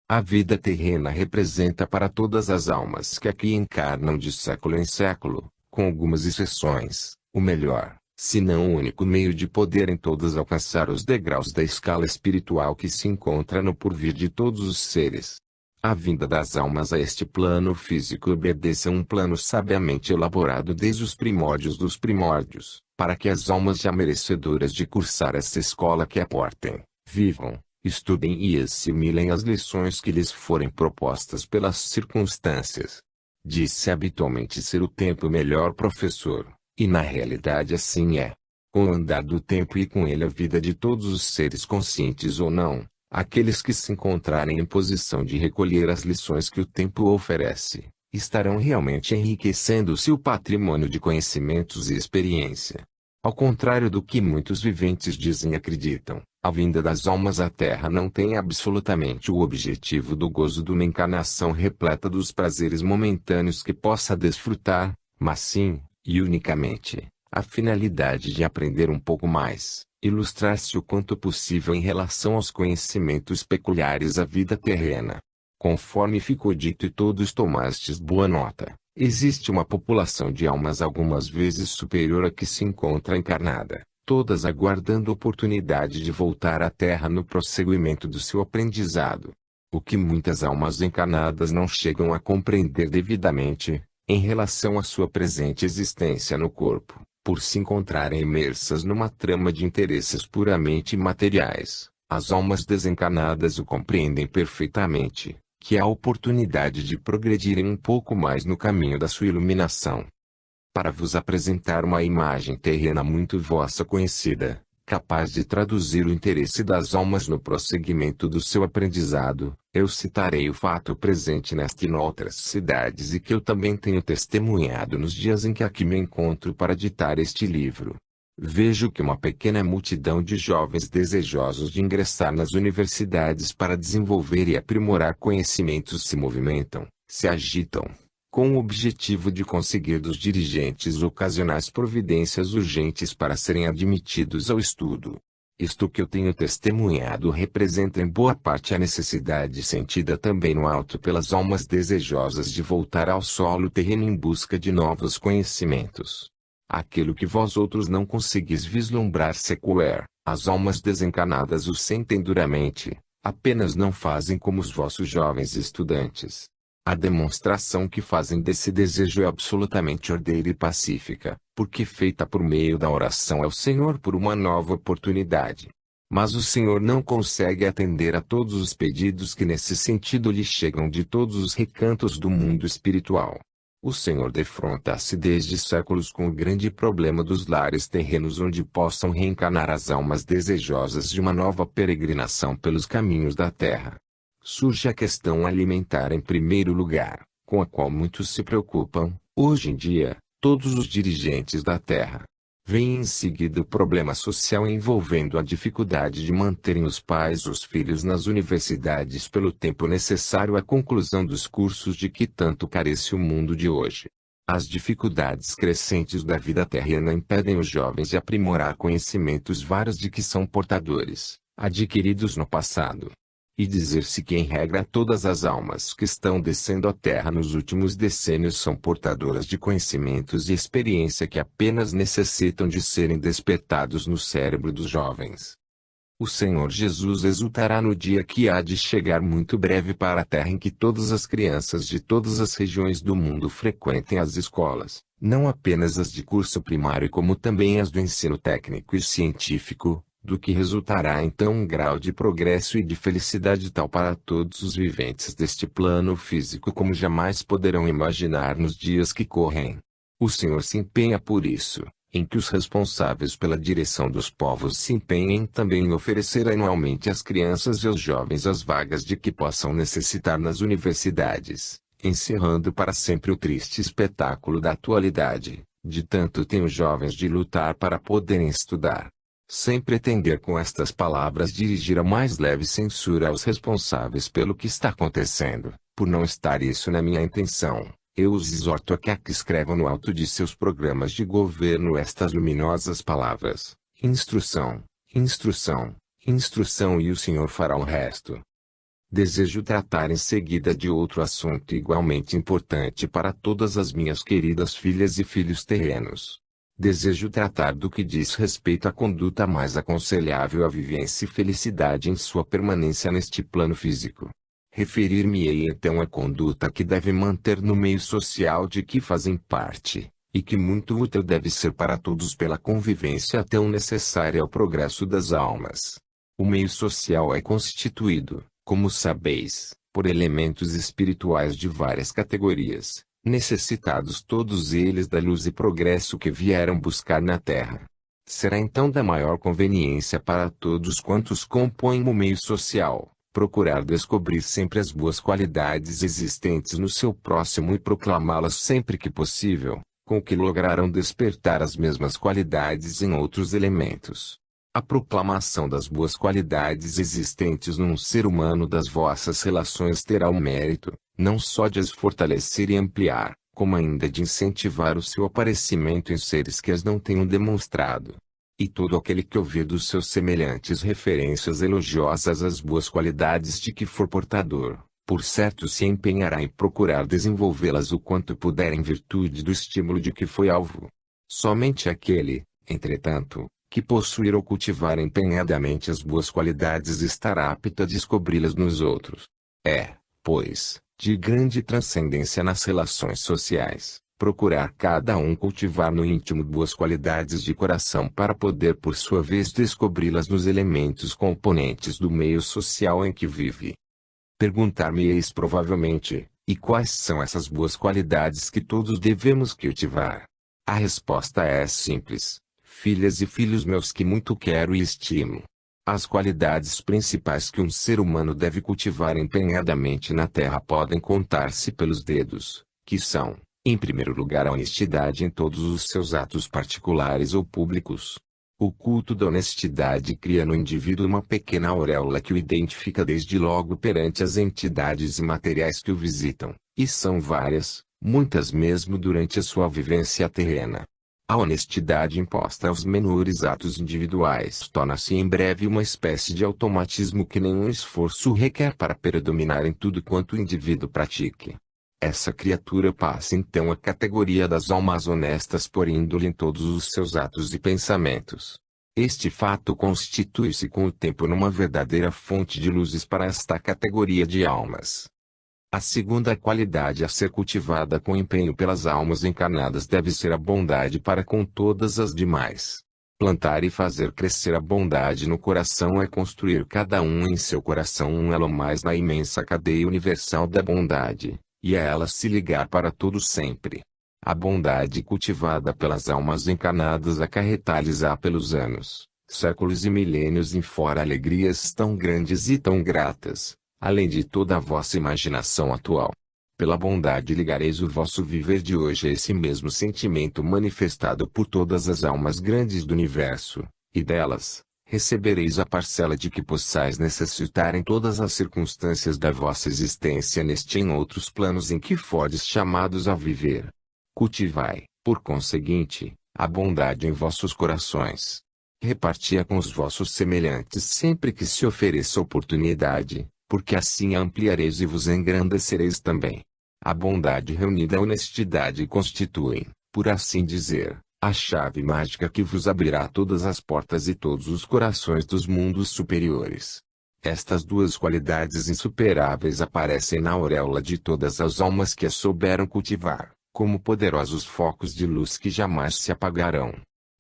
A vida terrena representa para todas as almas que aqui encarnam de século em século, com algumas exceções, o melhor, se não o único meio de poder em todas alcançar os degraus da escala espiritual que se encontra no porvir de todos os seres. A vinda das almas a este plano físico obedece a um plano sabiamente elaborado desde os primórdios dos primórdios, para que as almas já merecedoras de cursar esta escola que aportem, vivam, estudem e assimilem as lições que lhes forem propostas pelas circunstâncias. Diz-se habitualmente ser o tempo o melhor professor, e na realidade assim é. Com o andar do tempo e com ele a vida de todos os seres conscientes ou não, aqueles que se encontrarem em posição de recolher as lições que o tempo oferece, estarão realmente enriquecendo-se o patrimônio de conhecimentos e experiência. Ao contrário do que muitos viventes dizem e acreditam, a vinda das almas à Terra não tem absolutamente o objetivo do gozo de uma encarnação repleta dos prazeres momentâneos que possa desfrutar, mas sim, e unicamente, a finalidade de aprender um pouco mais, ilustrar-se o quanto possível em relação aos conhecimentos peculiares à vida terrena. Conforme ficou dito e todos tomastes boa nota, existe uma população de almas algumas vezes superior à que se encontra encarnada, todas aguardando oportunidade de voltar à Terra no prosseguimento do seu aprendizado. O que muitas almas encarnadas não chegam a compreender devidamente, em relação à sua presente existência no corpo, por se encontrarem imersas numa trama de interesses puramente materiais, as almas desencarnadas o compreendem perfeitamente, que há oportunidade de progredirem um pouco mais no caminho da sua iluminação. Para vos apresentar uma imagem terrena muito vossa conhecida, capaz de traduzir o interesse das almas no prosseguimento do seu aprendizado, eu citarei o fato presente nesta e noutras cidades e que eu também tenho testemunhado nos dias em que aqui me encontro para ditar este livro. Vejo que uma pequena multidão de jovens desejosos de ingressar nas universidades para desenvolver e aprimorar conhecimentos se movimentam, se agitam, com o objetivo de conseguir dos dirigentes ocasionais providências urgentes para serem admitidos ao estudo. Isto que eu tenho testemunhado representa em boa parte a necessidade sentida também no alto pelas almas desejosas de voltar ao solo terreno em busca de novos conhecimentos. Aquilo que vós outros não conseguis vislumbrar sequer, as almas desencarnadas o sentem duramente, apenas não fazem como os vossos jovens estudantes. A demonstração que fazem desse desejo é absolutamente ordeira e pacífica, porque feita por meio da oração ao Senhor por uma nova oportunidade. Mas o Senhor não consegue atender a todos os pedidos que nesse sentido lhe chegam de todos os recantos do mundo espiritual. O Senhor defronta-se desde séculos com o grande problema dos lares terrenos onde possam reencarnar as almas desejosas de uma nova peregrinação pelos caminhos da terra. Surge a questão alimentar em primeiro lugar, com a qual muitos se preocupam, hoje em dia, todos os dirigentes da Terra. Vem em seguida o problema social envolvendo a dificuldade de manterem os pais e os filhos nas universidades pelo tempo necessário à conclusão dos cursos de que tanto carece o mundo de hoje. As dificuldades crescentes da vida terrena impedem os jovens de aprimorar conhecimentos vários de que são portadores, adquiridos no passado. E dizer-se que em regra todas as almas que estão descendo à Terra nos últimos decênios são portadoras de conhecimentos e experiência que apenas necessitam de serem despertados no cérebro dos jovens. O Senhor Jesus exultará no dia que há de chegar muito breve para a Terra em que todas as crianças de todas as regiões do mundo frequentem as escolas, não apenas as de curso primário como também as do ensino técnico e científico, do que resultará então um grau de progresso e de felicidade tal para todos os viventes deste plano físico como jamais poderão imaginar nos dias que correm. O Senhor se empenha por isso, em que os responsáveis pela direção dos povos se empenhem também em oferecer anualmente às crianças e aos jovens as vagas de que possam necessitar nas universidades, encerrando para sempre o triste espetáculo da atualidade, de tanto têm os jovens de lutar para poderem estudar. Sem pretender com estas palavras dirigir a mais leve censura aos responsáveis pelo que está acontecendo, por não estar isso na minha intenção, eu os exorto a que escrevam no alto de seus programas de governo estas luminosas palavras: instrução, instrução, instrução, e o Senhor fará o resto. Desejo tratar em seguida de outro assunto igualmente importante para todas as minhas queridas filhas e filhos terrenos. Desejo tratar do que diz respeito à conduta mais aconselhável à vivência e felicidade em sua permanência neste plano físico. Referir-me-ei então à conduta que deve manter no meio social de que fazem parte, e que muito útil deve ser para todos pela convivência tão necessária ao progresso das almas. O meio social é constituído, como sabeis, por elementos espirituais de várias categorias, necessitados todos eles da luz e progresso que vieram buscar na Terra. Será então da maior conveniência para todos quantos compõem o meio social, procurar descobrir sempre as boas qualidades existentes no seu próximo e proclamá-las sempre que possível, com que lograrão despertar as mesmas qualidades em outros elementos. A proclamação das boas qualidades existentes num ser humano das vossas relações terá o mérito, não só de as fortalecer e ampliar, como ainda de incentivar o seu aparecimento em seres que as não tenham demonstrado. E todo aquele que ouvir dos seus semelhantes referências elogiosas às boas qualidades de que for portador, por certo se empenhará em procurar desenvolvê-las o quanto puder em virtude do estímulo de que foi alvo. Somente aquele, entretanto, que possuir ou cultivar empenhadamente as boas qualidades estará apto a descobri-las nos outros. É, pois, de grande transcendência nas relações sociais, procurar cada um cultivar no íntimo boas qualidades de coração para poder por sua vez descobri-las nos elementos componentes do meio social em que vive. Perguntar-me-eis provavelmente, e quais são essas boas qualidades que todos devemos cultivar? A resposta é simples. Filhas e filhos meus que muito quero e estimo. As qualidades principais que um ser humano deve cultivar empenhadamente na Terra podem contar-se pelos dedos, que são, em primeiro lugar, a honestidade em todos os seus atos particulares ou públicos. O culto da honestidade cria no indivíduo uma pequena auréola que o identifica desde logo perante as entidades imateriais que o visitam, e são várias, muitas mesmo durante a sua vivência terrena. A honestidade imposta aos menores atos individuais torna-se em breve uma espécie de automatismo que nenhum esforço requer para predominar em tudo quanto o indivíduo pratique. Essa criatura passa então à categoria das almas honestas por índole em todos os seus atos e pensamentos. Este fato constitui-se com o tempo numa verdadeira fonte de luzes para esta categoria de almas. A segunda qualidade a ser cultivada com empenho pelas almas encarnadas deve ser a bondade para com todas as demais. Plantar e fazer crescer a bondade no coração é construir cada um em seu coração um elo mais na imensa cadeia universal da bondade, e a ela se ligar para todo sempre. A bondade cultivada pelas almas encarnadas acarretar-lhes-á pelos anos, séculos e milênios em fora alegrias tão grandes e tão gratas, além de toda a vossa imaginação atual. Pela bondade ligareis o vosso viver de hoje a esse mesmo sentimento manifestado por todas as almas grandes do universo, e delas, recebereis a parcela de que possais necessitar em todas as circunstâncias da vossa existência neste e em outros planos em que fordes chamados a viver. Cultivai, por conseguinte, a bondade em vossos corações. Reparti-a com os vossos semelhantes sempre que se ofereça oportunidade, porque assim a ampliareis e vos engrandecereis também. A bondade reunida à honestidade constituem, por assim dizer, a chave mágica que vos abrirá todas as portas e todos os corações dos mundos superiores. Estas duas qualidades insuperáveis aparecem na auréola de todas as almas que as souberam cultivar, como poderosos focos de luz que jamais se apagarão.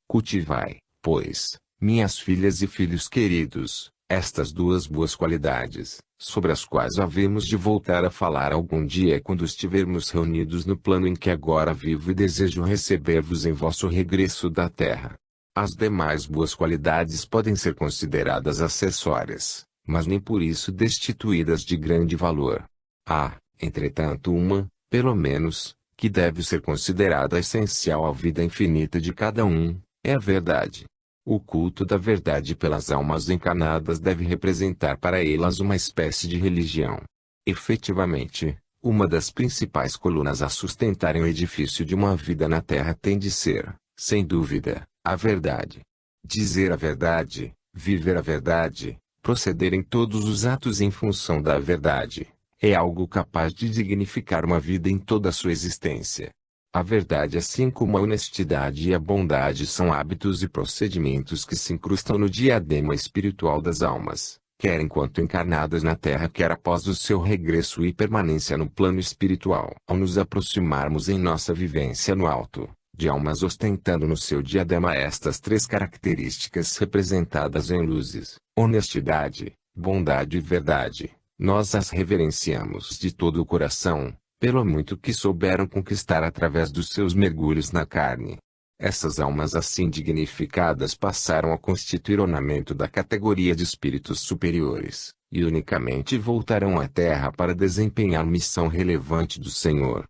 Cultivai, pois, minhas filhas e filhos queridos, estas duas boas qualidades, sobre as quais havemos de voltar a falar algum dia quando estivermos reunidos no plano em que agora vivo e desejo receber-vos em vosso regresso da terra. As demais boas qualidades podem ser consideradas acessórias, mas nem por isso destituídas de grande valor. Há, entretanto, uma, pelo menos, que deve ser considerada essencial à vida infinita de cada um, é a verdade. O culto da verdade pelas almas encarnadas deve representar para elas uma espécie de religião. Efetivamente, uma das principais colunas a sustentarem o edifício de uma vida na Terra tem de ser, sem dúvida, a verdade. Dizer a verdade, viver a verdade, proceder em todos os atos em função da verdade, é algo capaz de dignificar uma vida em toda a sua existência. A verdade, assim como a honestidade e a bondade, são hábitos e procedimentos que se incrustam no diadema espiritual das almas, quer enquanto encarnadas na Terra, quer após o seu regresso e permanência no plano espiritual. Ao nos aproximarmos em nossa vivência no alto, de almas ostentando no seu diadema estas três características representadas em luzes, honestidade, bondade e verdade, nós as reverenciamos de todo o coração, pelo muito que souberam conquistar através dos seus mergulhos na carne. Essas almas assim dignificadas passaram a constituir ornamento da categoria de espíritos superiores, e unicamente voltarão à Terra para desempenhar missão relevante do Senhor.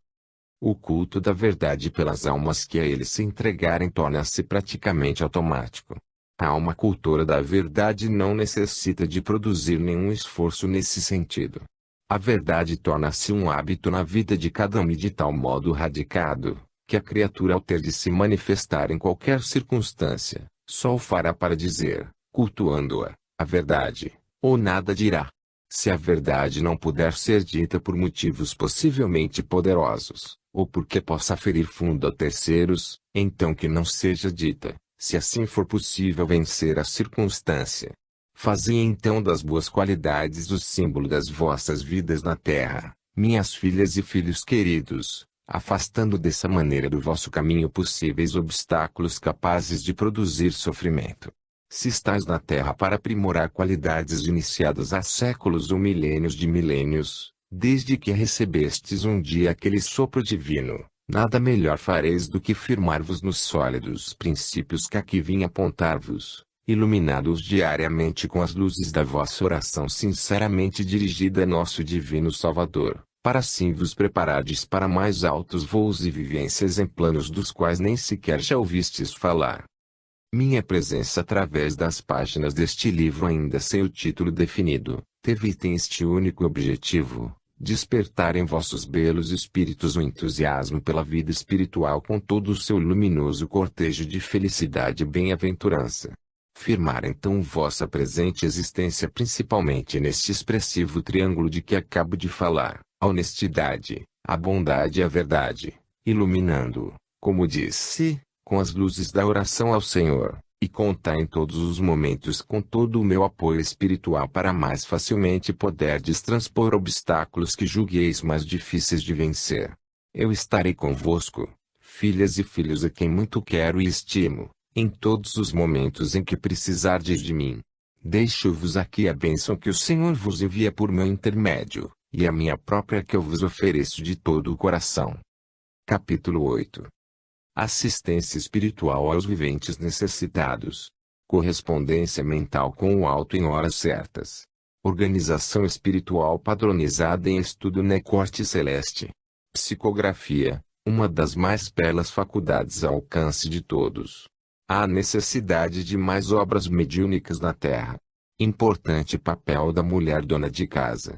O culto da verdade pelas almas que a ele se entregarem torna-se praticamente automático. A alma cultora da verdade não necessita de produzir nenhum esforço nesse sentido. A verdade torna-se um hábito na vida de cada um e de tal modo radicado, que a criatura, ao ter de se manifestar em qualquer circunstância, só o fará para dizer, cultuando-a, a verdade, ou nada dirá. Se a verdade não puder ser dita por motivos possivelmente poderosos, ou porque possa ferir fundo a terceiros, então que não seja dita, se assim for possível vencer a circunstância. Fazei então das boas qualidades o símbolo das vossas vidas na terra, minhas filhas e filhos queridos, afastando dessa maneira do vosso caminho possíveis obstáculos capazes de produzir sofrimento. Se estais na terra para aprimorar qualidades iniciadas há séculos ou milênios de milênios, desde que recebestes um dia aquele sopro divino, nada melhor fareis do que firmar-vos nos sólidos princípios que aqui vim apontar-vos, iluminados diariamente com as luzes da vossa oração sinceramente dirigida a nosso Divino Salvador, para assim vos preparardes para mais altos voos e vivências em planos dos quais nem sequer já ouvistes falar. Minha presença através das páginas deste livro, ainda sem o título definido, teve e tem este único objetivo: despertar em vossos belos espíritos o entusiasmo pela vida espiritual com todo o seu luminoso cortejo de felicidade e bem-aventurança. Firmar então vossa presente existência principalmente neste expressivo triângulo de que acabo de falar, a honestidade, a bondade e a verdade, iluminando-o, como disse, com as luzes da oração ao Senhor, e contar em todos os momentos com todo o meu apoio espiritual para mais facilmente poderdes transpor obstáculos que julgueis mais difíceis de vencer. Eu estarei convosco, filhas e filhos a quem muito quero e estimo, em todos os momentos em que precisardes de mim. Deixo-vos aqui a bênção que o Senhor vos envia por meu intermédio, e a minha própria que eu vos ofereço de todo o coração. Capítulo 8. Assistência espiritual aos viventes necessitados. Correspondência mental com o alto em horas certas. Organização espiritual padronizada em estudo na corte celeste. Psicografia, uma das mais belas faculdades ao alcance de todos. Há necessidade de mais obras mediúnicas na Terra. Importante papel da mulher dona de casa.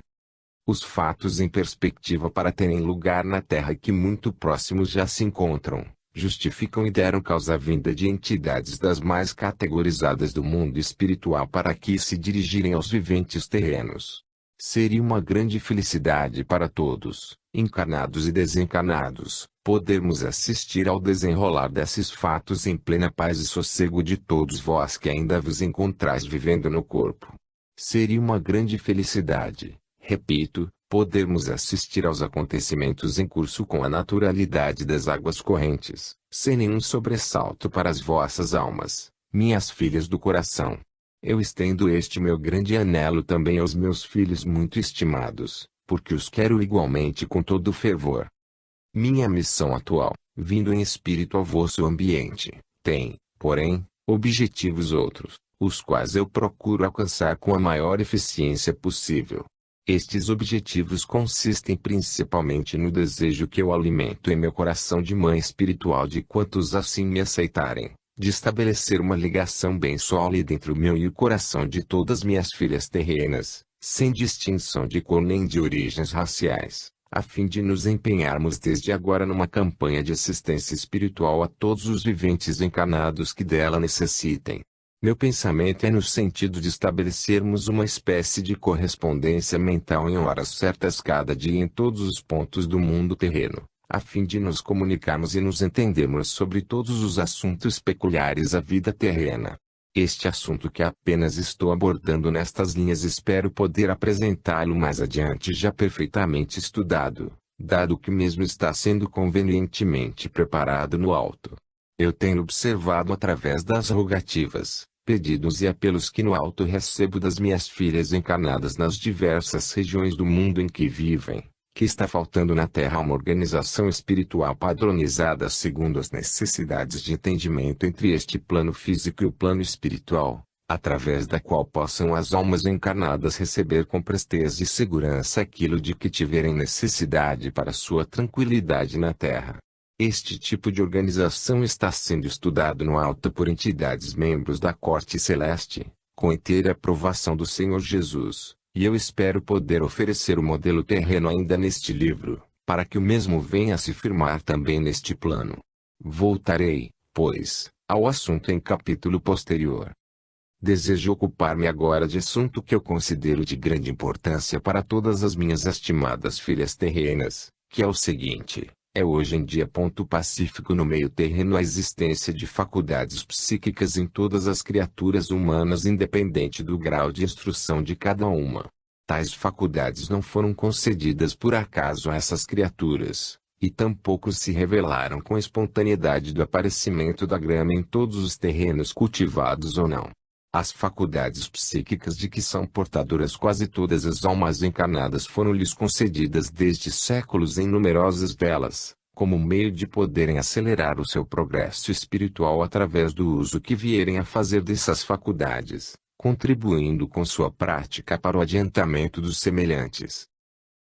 Os fatos em perspectiva para terem lugar na Terra que muito próximos já se encontram, justificam e deram causa à vinda de entidades das mais categorizadas do mundo espiritual para aqui se dirigirem aos viventes terrenos. Seria uma grande felicidade para todos, encarnados e desencarnados, podermos assistir ao desenrolar desses fatos em plena paz e sossego de todos vós que ainda vos encontrais vivendo no corpo. Seria uma grande felicidade, repito, podermos assistir aos acontecimentos em curso com a naturalidade das águas correntes, sem nenhum sobressalto para as vossas almas, minhas filhas do coração. Eu estendo este meu grande anelo também aos meus filhos muito estimados, porque os quero igualmente com todo o fervor. Minha missão atual, vindo em espírito ao vosso ambiente, tem, porém, objetivos outros, os quais eu procuro alcançar com a maior eficiência possível. Estes objetivos consistem principalmente no desejo que eu alimento em meu coração de mãe espiritual de quantos assim me aceitarem, de estabelecer uma ligação bem sólida entre o meu e o coração de todas minhas filhas terrenas, sem distinção de cor nem de origens raciais, a fim de nos empenharmos desde agora numa campanha de assistência espiritual a todos os viventes encarnados que dela necessitem. Meu pensamento é no sentido de estabelecermos uma espécie de correspondência mental em horas certas cada dia em todos os pontos do mundo terreno, a fim de nos comunicarmos e nos entendermos sobre todos os assuntos peculiares à vida terrena. Este assunto que apenas estou abordando nestas linhas espero poder apresentá-lo mais adiante já perfeitamente estudado, dado que mesmo está sendo convenientemente preparado no alto. Eu tenho observado através das rogativas, pedidos e apelos que no alto recebo das minhas filhas encarnadas nas diversas regiões do mundo em que vivem, que está faltando na Terra uma organização espiritual padronizada segundo as necessidades de entendimento entre este plano físico e o plano espiritual, através da qual possam as almas encarnadas receber com presteza e segurança aquilo de que tiverem necessidade para sua tranquilidade na Terra. Este tipo de organização está sendo estudado no alto por entidades membros da Corte Celeste, com inteira aprovação do Senhor Jesus, e eu espero poder oferecer o modelo terreno ainda neste livro, para que o mesmo venha a se firmar também neste plano. Voltarei, pois, ao assunto em capítulo posterior. Desejo ocupar-me agora de assunto que eu considero de grande importância para todas as minhas estimadas filhas terrenas, que é o seguinte. É hoje em dia ponto pacífico no meio terreno a existência de faculdades psíquicas em todas as criaturas humanas independente do grau de instrução de cada uma. Tais faculdades não foram concedidas por acaso a essas criaturas, e tampouco se revelaram com espontaneidade do aparecimento da grama em todos os terrenos cultivados ou não. As faculdades psíquicas de que são portadoras quase todas as almas encarnadas foram-lhes concedidas desde séculos em numerosas delas, como meio de poderem acelerar o seu progresso espiritual através do uso que vierem a fazer dessas faculdades, contribuindo com sua prática para o adiantamento dos semelhantes.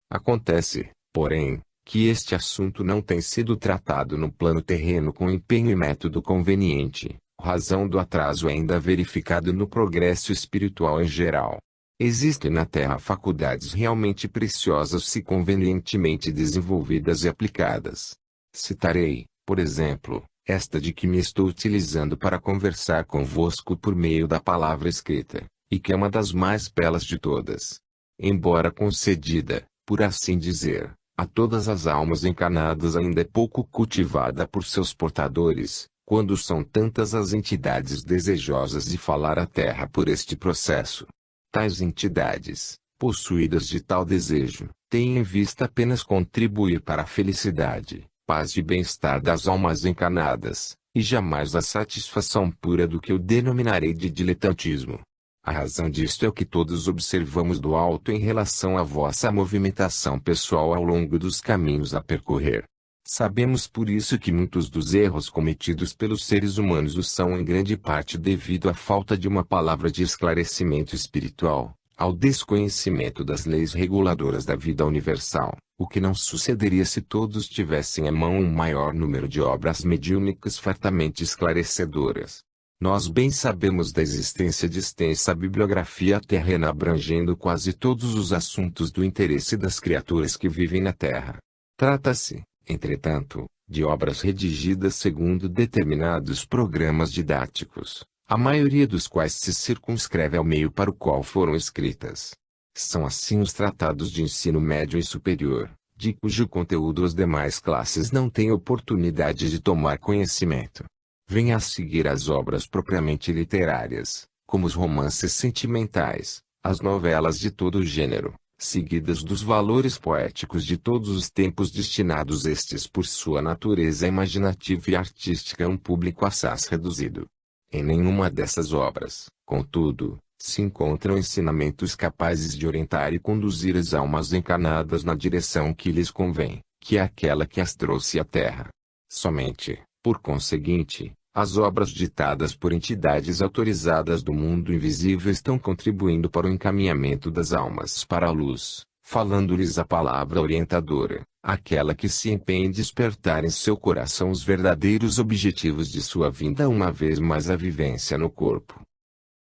Acontece, porém, que este assunto não tem sido tratado no plano terreno com empenho e método conveniente. Razão do atraso ainda verificado no progresso espiritual em geral. Existem na Terra faculdades realmente preciosas se convenientemente desenvolvidas e aplicadas. Citarei, por exemplo, esta de que me estou utilizando para conversar convosco por meio da palavra escrita, e que é uma das mais belas de todas. Embora concedida, por assim dizer, a todas as almas encarnadas ainda é pouco cultivada por seus portadores, quando são tantas as entidades desejosas de falar à Terra por este processo. Tais entidades, possuídas de tal desejo, têm em vista apenas contribuir para a felicidade, paz e bem-estar das almas encarnadas, e jamais a satisfação pura do que eu denominarei de diletantismo. A razão disto é o que todos observamos do alto em relação à vossa movimentação pessoal ao longo dos caminhos a percorrer. Sabemos por isso que muitos dos erros cometidos pelos seres humanos o são em grande parte devido à falta de uma palavra de esclarecimento espiritual, ao desconhecimento das leis reguladoras da vida universal, o que não sucederia se todos tivessem à mão um maior número de obras mediúnicas fartamente esclarecedoras. Nós bem sabemos da existência de extensa bibliografia terrena abrangendo quase todos os assuntos do interesse das criaturas que vivem na Terra. Trata-se, entretanto, de obras redigidas segundo determinados programas didáticos, a maioria dos quais se circunscreve ao meio para o qual foram escritas. São assim os tratados de ensino médio e superior, de cujo conteúdo as demais classes não têm oportunidade de tomar conhecimento. Vêm a seguir as obras propriamente literárias, como os romances sentimentais, as novelas de todo o gênero, seguidas dos valores poéticos de todos os tempos destinados estes por sua natureza imaginativa e artística a um público assaz reduzido. Em nenhuma dessas obras, contudo, se encontram ensinamentos capazes de orientar e conduzir as almas encarnadas na direção que lhes convém, que é aquela que as trouxe à Terra. Somente, por conseguinte, as obras ditadas por entidades autorizadas do mundo invisível estão contribuindo para o encaminhamento das almas para a luz, falando-lhes a palavra orientadora, aquela que se empenha em despertar em seu coração os verdadeiros objetivos de sua vinda uma vez mais à vivência no corpo.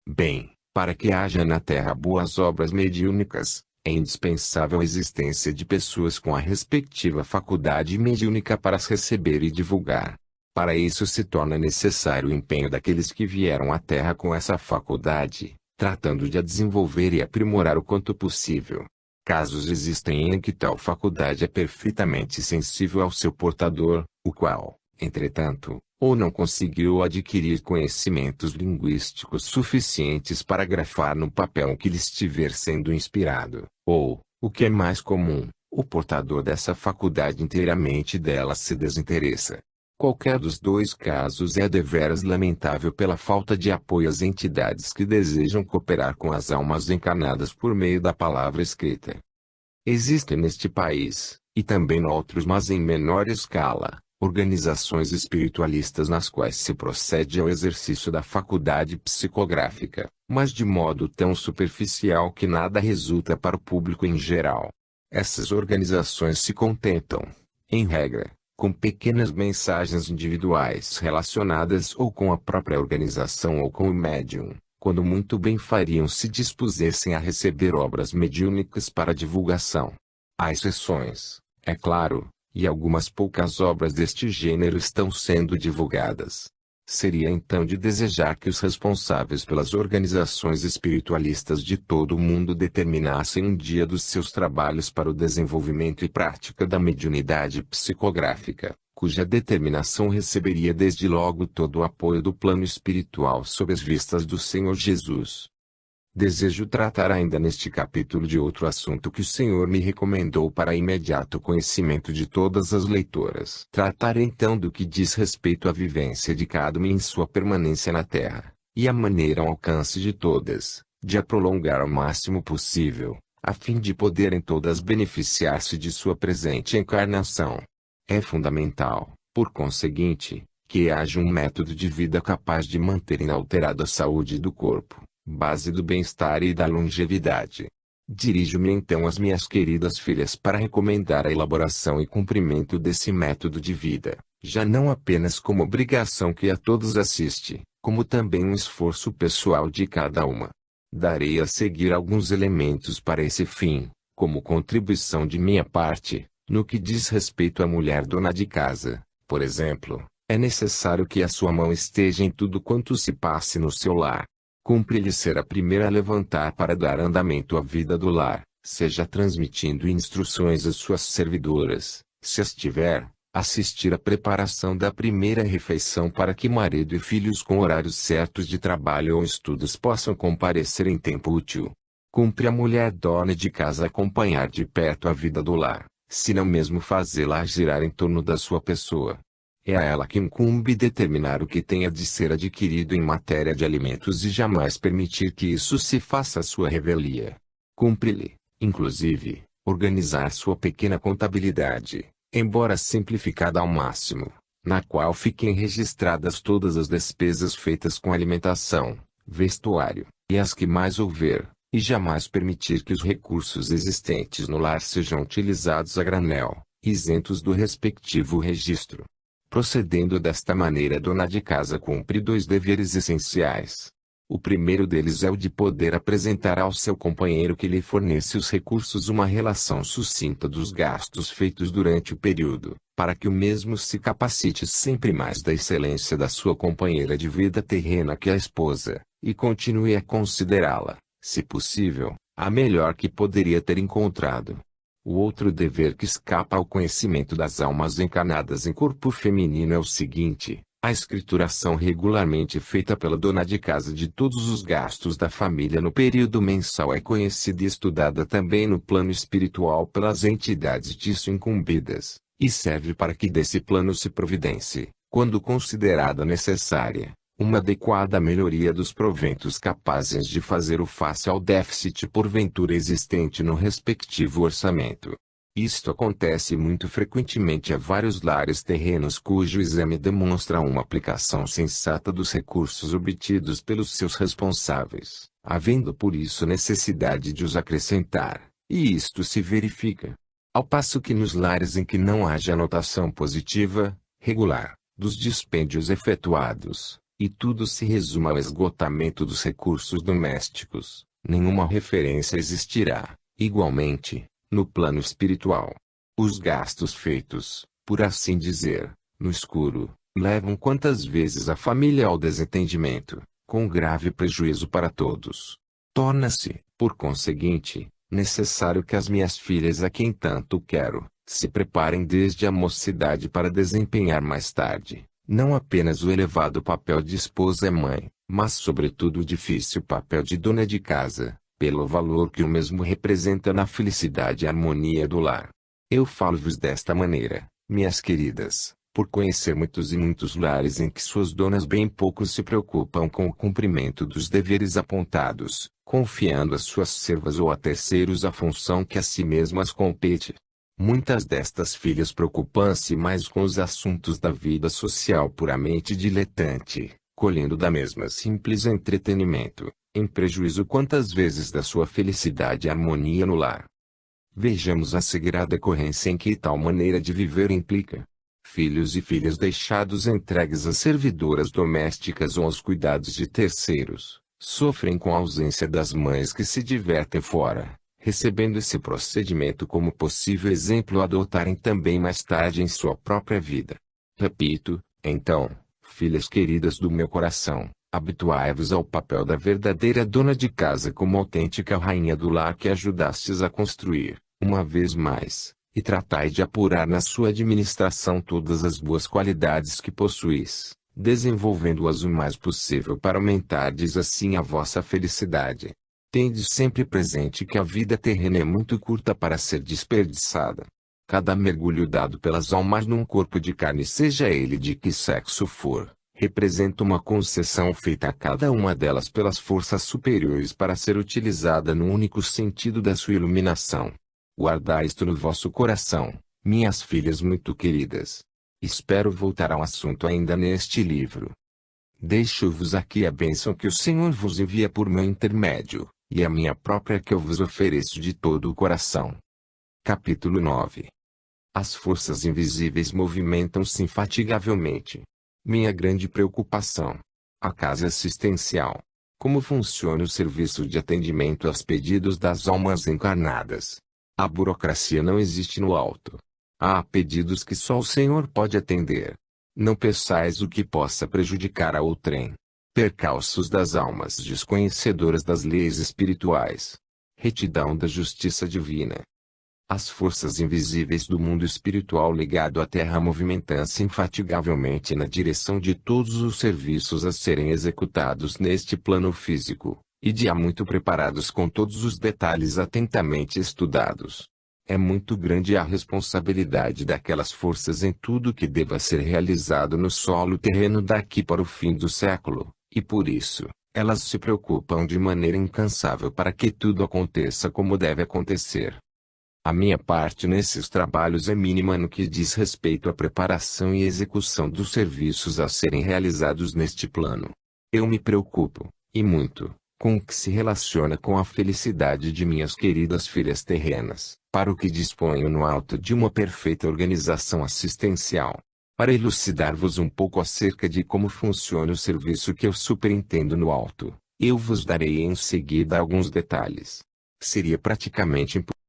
Bem, para que haja na Terra boas obras mediúnicas, é indispensável a existência de pessoas com a respectiva faculdade mediúnica para as receber e divulgar. Para isso se torna necessário o empenho daqueles que vieram à Terra com essa faculdade, tratando de a desenvolver e aprimorar o quanto possível. Casos existem em que tal faculdade é perfeitamente sensível ao seu portador, o qual, entretanto, ou não conseguiu adquirir conhecimentos linguísticos suficientes para grafar no papel o que lhe estiver sendo inspirado, ou, o que é mais comum, o portador dessa faculdade inteiramente dela se desinteressa. Qualquer dos dois casos é deveras lamentável pela falta de apoio às entidades que desejam cooperar com as almas encarnadas por meio da palavra escrita. Existem neste país, e também noutros mas em menor escala, organizações espiritualistas nas quais se procede ao exercício da faculdade psicográfica, mas de modo tão superficial que nada resulta para o público em geral. Essas organizações se contentam, em regra, com pequenas mensagens individuais relacionadas ou com a própria organização ou com o médium, quando muito bem fariam se dispusessem a receber obras mediúnicas para divulgação. Há exceções, é claro, e algumas poucas obras deste gênero estão sendo divulgadas. Seria então de desejar que os responsáveis pelas organizações espiritualistas de todo o mundo determinassem um dia dos seus trabalhos para o desenvolvimento e prática da mediunidade psicográfica, cuja determinação receberia desde logo todo o apoio do plano espiritual sob as vistas do Senhor Jesus. Desejo tratar ainda neste capítulo de outro assunto que o Senhor me recomendou para imediato conhecimento de todas as leitoras. Tratar então do que diz respeito à vivência de cada uma em sua permanência na Terra, e a maneira ao alcance de todas, de a prolongar ao máximo possível, a fim de poderem todas beneficiar-se de sua presente encarnação. É fundamental, por conseguinte, que haja um método de vida capaz de manter inalterada a saúde do corpo, base do bem-estar e da longevidade. Dirijo-me então às minhas queridas filhas para recomendar a elaboração e cumprimento desse método de vida, já não apenas como obrigação que a todos assiste, como também um esforço pessoal de cada uma. Darei a seguir alguns elementos para esse fim, como contribuição de minha parte, no que diz respeito à mulher dona de casa. Por exemplo, é necessário que a sua mão esteja em tudo quanto se passe no seu lar. Cumpre-lhe ser a primeira a levantar para dar andamento à vida do lar, seja transmitindo instruções às suas servidoras, se as tiver, assistir à preparação da primeira refeição para que marido e filhos com horários certos de trabalho ou estudos possam comparecer em tempo útil. Cumpre a mulher dona de casa acompanhar de perto a vida do lar, se não mesmo fazê-la girar em torno da sua pessoa. É a ela que incumbe determinar o que tenha de ser adquirido em matéria de alimentos e jamais permitir que isso se faça à sua revelia. Cumpre-lhe, inclusive, organizar sua pequena contabilidade, embora simplificada ao máximo, na qual fiquem registradas todas as despesas feitas com alimentação, vestuário, e as que mais houver, e jamais permitir que os recursos existentes no lar sejam utilizados a granel, isentos do respectivo registro. Procedendo desta maneira, a dona de casa cumpre dois deveres essenciais. O primeiro deles é o de poder apresentar ao seu companheiro que lhe fornece os recursos uma relação sucinta dos gastos feitos durante o período, para que o mesmo se capacite sempre mais da excelência da sua companheira de vida terrena que a esposa, e continue a considerá-la, se possível, a melhor que poderia ter encontrado. O outro dever que escapa ao conhecimento das almas encarnadas em corpo feminino é o seguinte: a escrituração regularmente feita pela dona de casa de todos os gastos da família no período mensal é conhecida e estudada também no plano espiritual pelas entidades disso incumbidas, e serve para que desse plano se providencie, quando considerada necessária, uma adequada melhoria dos proventos capazes de fazer o face ao déficit porventura existente no respectivo orçamento. Isto acontece muito frequentemente a vários lares terrenos cujo exame demonstra uma aplicação sensata dos recursos obtidos pelos seus responsáveis, havendo por isso necessidade de os acrescentar, e isto se verifica. Ao passo que nos lares em que não haja anotação positiva, regular, dos dispêndios efetuados, e tudo se resuma ao esgotamento dos recursos domésticos, nenhuma referência existirá, igualmente, no plano espiritual. Os gastos feitos, por assim dizer, no escuro, levam quantas vezes a família ao desentendimento, com grave prejuízo para todos. Torna-se, por conseguinte, necessário que as minhas filhas, a quem tanto quero, se preparem desde a mocidade para desempenhar mais tarde, não apenas o elevado papel de esposa e mãe, mas sobretudo o difícil papel de dona de casa, pelo valor que o mesmo representa na felicidade e harmonia do lar. Eu falo-vos desta maneira, minhas queridas, por conhecer muitos e muitos lares em que suas donas bem pouco se preocupam com o cumprimento dos deveres apontados, confiando às suas servas ou a terceiros a função que a si mesmas compete. Muitas destas filhas preocupam-se mais com os assuntos da vida social puramente diletante, colhendo da mesma simples entretenimento, em prejuízo quantas vezes da sua felicidade e harmonia no lar. Vejamos a seguir a decorrência em que tal maneira de viver implica. Filhos e filhas deixados entregues às servidoras domésticas ou aos cuidados de terceiros, sofrem com a ausência das mães que se divertem fora, recebendo esse procedimento como possível exemplo a adotarem também mais tarde em sua própria vida. Repito, então, filhas queridas do meu coração, habituai-vos ao papel da verdadeira dona de casa como autêntica rainha do lar que ajudastes a construir, uma vez mais, e tratai de apurar na sua administração todas as boas qualidades que possuís, desenvolvendo-as o mais possível para aumentardes assim a vossa felicidade. Tende sempre presente que a vida terrena é muito curta para ser desperdiçada. Cada mergulho dado pelas almas num corpo de carne, seja ele de que sexo for, representa uma concessão feita a cada uma delas pelas forças superiores para ser utilizada no único sentido da sua iluminação. Guardai isto no vosso coração, minhas filhas muito queridas. Espero voltar ao assunto ainda neste livro. Deixo-vos aqui a bênção que o Senhor vos envia por meu intermédio, e a minha própria que eu vos ofereço de todo o coração. Capítulo 9. As forças invisíveis movimentam-se infatigavelmente. Minha grande preocupação. A casa assistencial. Como funciona o serviço de atendimento aos pedidos das almas encarnadas? A burocracia não existe no alto. Há pedidos que só o Senhor pode atender. Não peçais o que possa prejudicar a outrem. Percalços das almas desconhecedoras das leis espirituais. Retidão da justiça divina. As forças invisíveis do mundo espiritual ligado à Terra movimentam-se infatigavelmente na direção de todos os serviços a serem executados neste plano físico, e de há muito preparados com todos os detalhes atentamente estudados. É muito grande a responsabilidade daquelas forças em tudo que deva ser realizado no solo terreno daqui para o fim do século, e por isso, elas se preocupam de maneira incansável para que tudo aconteça como deve acontecer. A minha parte nesses trabalhos é mínima no que diz respeito à preparação e execução dos serviços a serem realizados neste plano. Eu me preocupo, e muito, com o que se relaciona com a felicidade de minhas queridas filhas terrenas, para o que disponho no alto de uma perfeita organização assistencial. Para elucidar-vos um pouco acerca de como funciona o serviço que eu superintendo no alto, eu vos darei em seguida alguns detalhes. Seria praticamente impossível